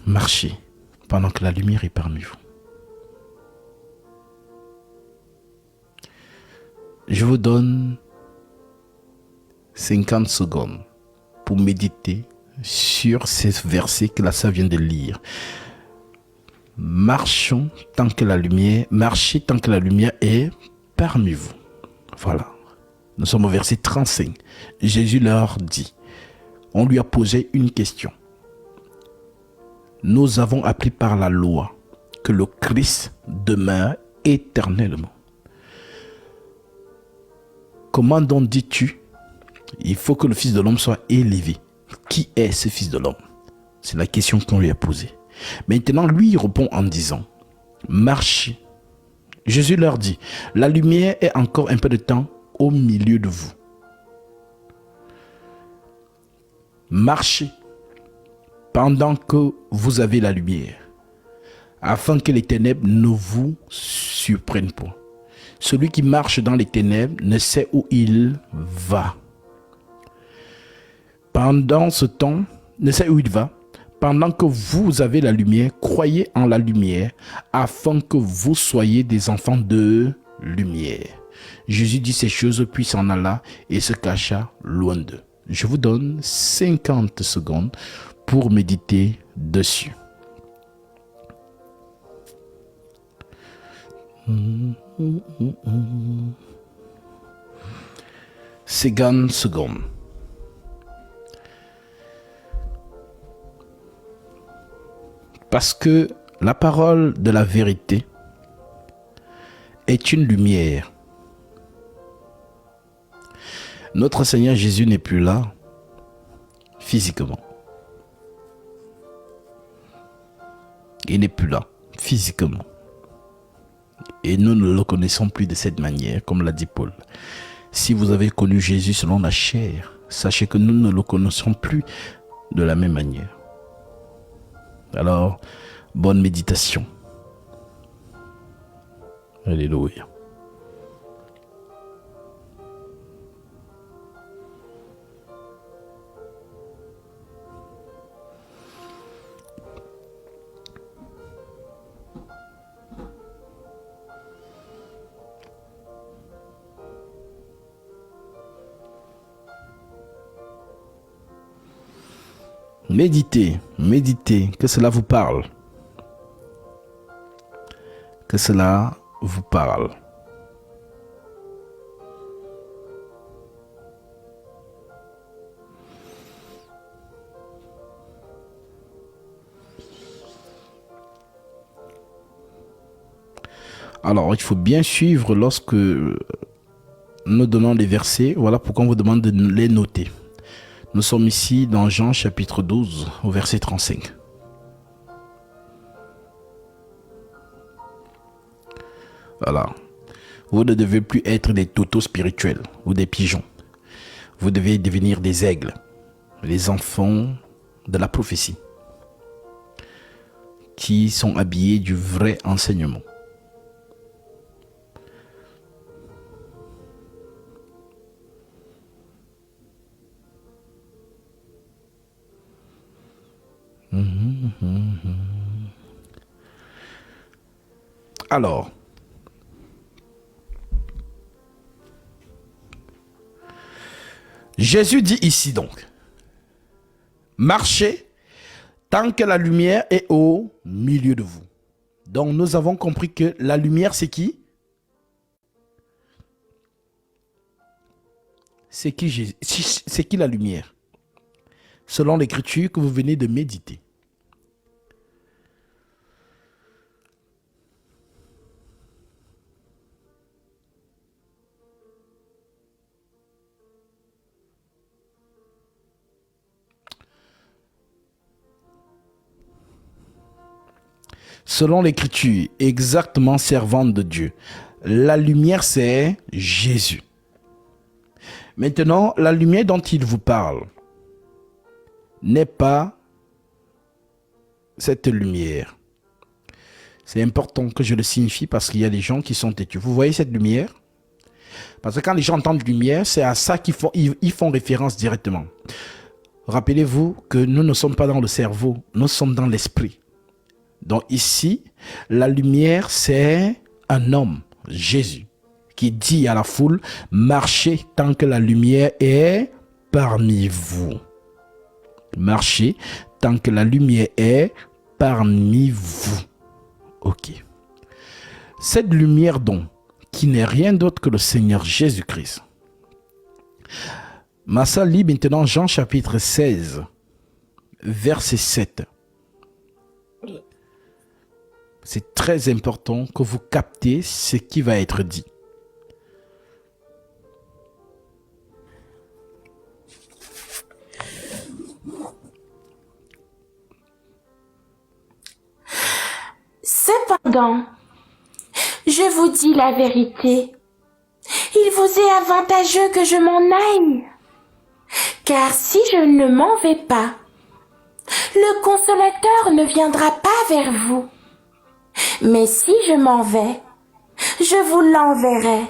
Marchez pendant que la lumière est parmi vous. Je vous donne 50 secondes pour méditer sur ces versets que la sœur vient de lire. Marchez tant que la lumière est parmi vous. Voilà. Nous sommes au verset 35. Jésus leur dit, on lui a posé une question. Nous avons appris par la loi que le Christ demeure éternellement. Comment donc dis-tu, il faut que le Fils de l'homme soit élevé? Qui est ce Fils de l'homme? C'est la question qu'on lui a posée. Maintenant, lui, il répond en disant, marchez. Jésus leur dit, la lumière est encore un peu de temps au milieu de vous. Marchez pendant que vous avez la lumière, afin que les ténèbres ne vous surprennent pas. Celui qui marche dans les ténèbres ne sait où il va. Pendant ce temps, ne sait où il va. Pendant que vous avez la lumière, croyez en la lumière, afin que vous soyez des enfants de lumière. Jésus dit ces choses, puis s'en alla et se cacha loin d'eux. Je vous donne 50 secondes pour méditer dessus. Cinquante secondes. Parce que la parole de la vérité est une lumière. Notre Seigneur Jésus n'est plus là physiquement. Il n'est plus là physiquement. Et nous ne le connaissons plus de cette manière, comme l'a dit Paul. Si vous avez connu Jésus selon la chair, sachez que nous ne le connaissons plus de la même manière. Alors, bonne méditation. Alléluia. Méditez, méditez, que cela vous parle. Que cela vous parle. Alors, il faut bien suivre lorsque nous donnons les versets. Voilà pourquoi on vous demande de les noter. Nous sommes ici dans Jean chapitre 12 au verset 35. Voilà. Vous ne devez plus être des totos spirituels ou des pigeons. Vous devez devenir des aigles, les enfants de la prophétie, qui sont habillés du vrai enseignement. Alors, Jésus dit ici donc, marchez tant que la lumière est au milieu de vous. Donc nous avons compris que la lumière c'est qui? C'est qui la lumière? Selon l'écriture que vous venez de méditer. Selon l'écriture, exactement servante de Dieu. La lumière, c'est Jésus. Maintenant, la lumière dont il vous parle n'est pas cette lumière. C'est important que je le signifie parce qu'il y a des gens qui sont têtus. Vous voyez cette lumière? Parce que quand les gens entendent lumière, c'est à ça qu'ils font référence directement. Rappelez-vous que nous ne sommes pas dans le cerveau, nous sommes dans l'esprit. Donc ici, la lumière, c'est un homme, Jésus, qui dit à la foule, marchez tant que la lumière est parmi vous. Marchez tant que la lumière est parmi vous. Ok. Cette lumière donc, qui n'est rien d'autre que le Seigneur Jésus-Christ. Massa lit maintenant Jean chapitre 16, verset 7. C'est très important que vous captez ce qui va être dit.
Cependant, je vous dis la vérité. Il vous est avantageux que je m'en aille. Car si je ne m'en vais pas, le consolateur ne viendra pas vers vous. Mais si je m'en vais, je vous l'enverrai.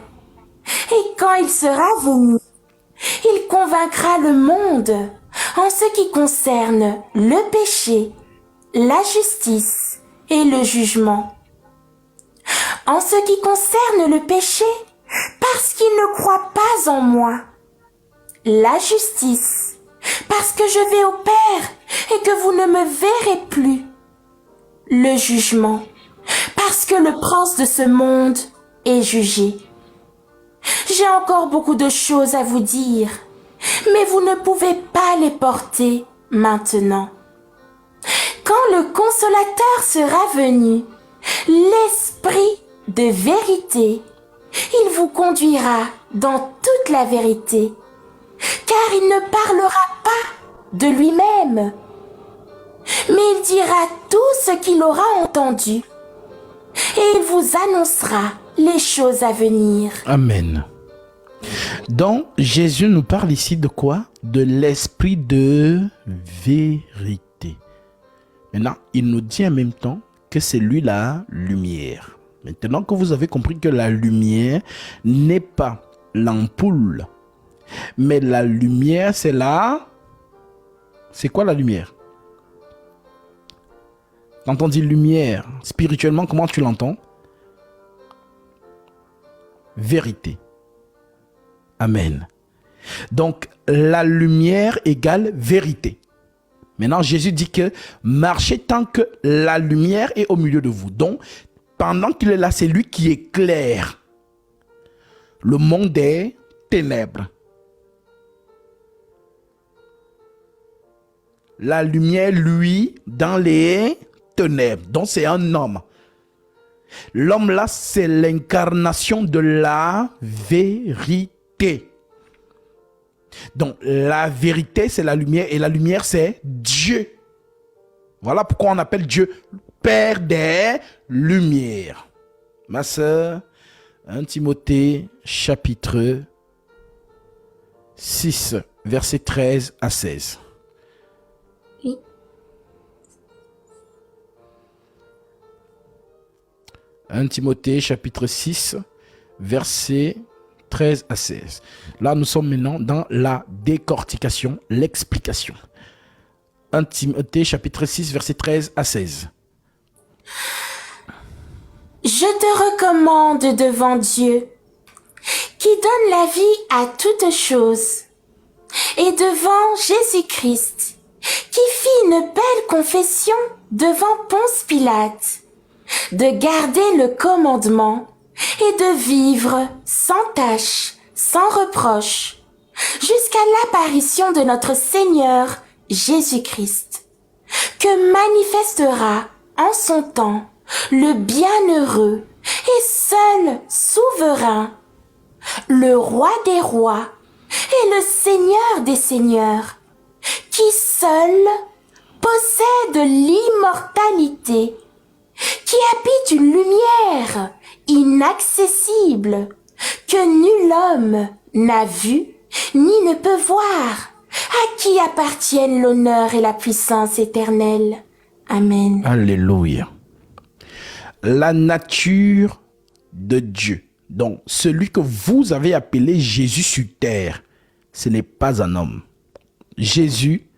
Et quand il sera venu, il convaincra le monde en ce qui concerne le péché, la justice et le jugement. En ce qui concerne le péché, parce qu'il ne croit pas en moi. La justice, parce que je vais au Père et que vous ne me verrez plus. Le jugement, parce que le prince de ce monde est jugé. J'ai encore beaucoup de choses à vous dire, mais vous ne pouvez pas les porter maintenant. Quand le consolateur sera venu, l'Esprit de vérité, Il vous conduira dans toute la vérité, car il ne parlera pas de lui-même, mais il dira tout ce qu'il aura entendu, et il vous annoncera les choses à venir.
Amen. Donc, Jésus nous parle ici de quoi? De l'esprit de vérité. Maintenant, il nous dit en même temps que c'est lui la lumière. Maintenant que vous avez compris que la lumière n'est pas l'ampoule, mais la lumière, c'est la... C'est quoi la lumière? Quand on dit lumière, spirituellement, comment tu l'entends? Vérité. Amen. Donc, la lumière égale vérité. Maintenant, Jésus dit que marchez tant que la lumière est au milieu de vous. Donc, pendant qu'il est là, c'est lui qui éclaire le monde des ténèbres. La lumière, lui, dans les ténèbres. Donc, c'est un homme. L'homme là, c'est l'incarnation de la vérité. Donc, la vérité, c'est la lumière et la lumière, c'est Dieu. Voilà pourquoi on appelle Dieu Père des Lumières. Ma sœur, 1 Timothée, chapitre 6, versets 13 à 16.
Oui.
1 Timothée, chapitre 6, versets 13 à 16. Là, nous sommes maintenant dans la décortication, l'explication. 1 Timothée, chapitre 6, versets 13 à 16.
Je te recommande devant Dieu, qui donne la vie à toutes choses, et devant Jésus-Christ, qui fit une belle confession devant Ponce Pilate, de garder le commandement et de vivre sans tache, sans reproche, jusqu'à l'apparition de notre Seigneur Jésus-Christ, que manifestera en son temps le bienheureux et seul souverain, le roi des rois et le Seigneur des seigneurs, qui seul possède l'immortalité, qui habite une lumière inaccessible que nul homme n'a vue ni ne peut voir, à qui appartiennent l'honneur et la puissance éternelle. Amen.
Alléluia. La nature de Dieu. Donc, celui que vous avez appelé Jésus sur terre, ce n'est pas un homme. Jésus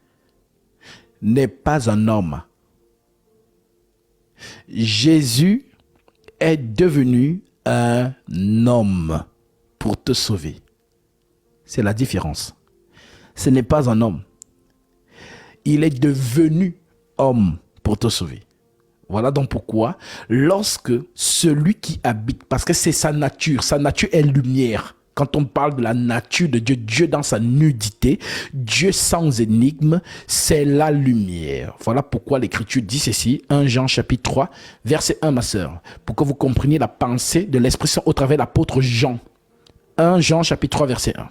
n'est pas un homme. Jésus est devenu un homme pour te sauver. C'est la différence. Ce n'est pas un homme. Il est devenu homme pour te sauver. Voilà donc pourquoi, lorsque celui qui habite, parce que c'est sa nature est lumière. Quand on parle de la nature de Dieu, Dieu dans sa nudité, Dieu sans énigme, c'est la lumière. Voilà pourquoi l'Écriture dit ceci, 1 Jean chapitre 3, verset 1, ma sœur, pour que vous compreniez la pensée de l'Esprit Saint au travers de l'apôtre Jean. 1 Jean chapitre 3, verset 1.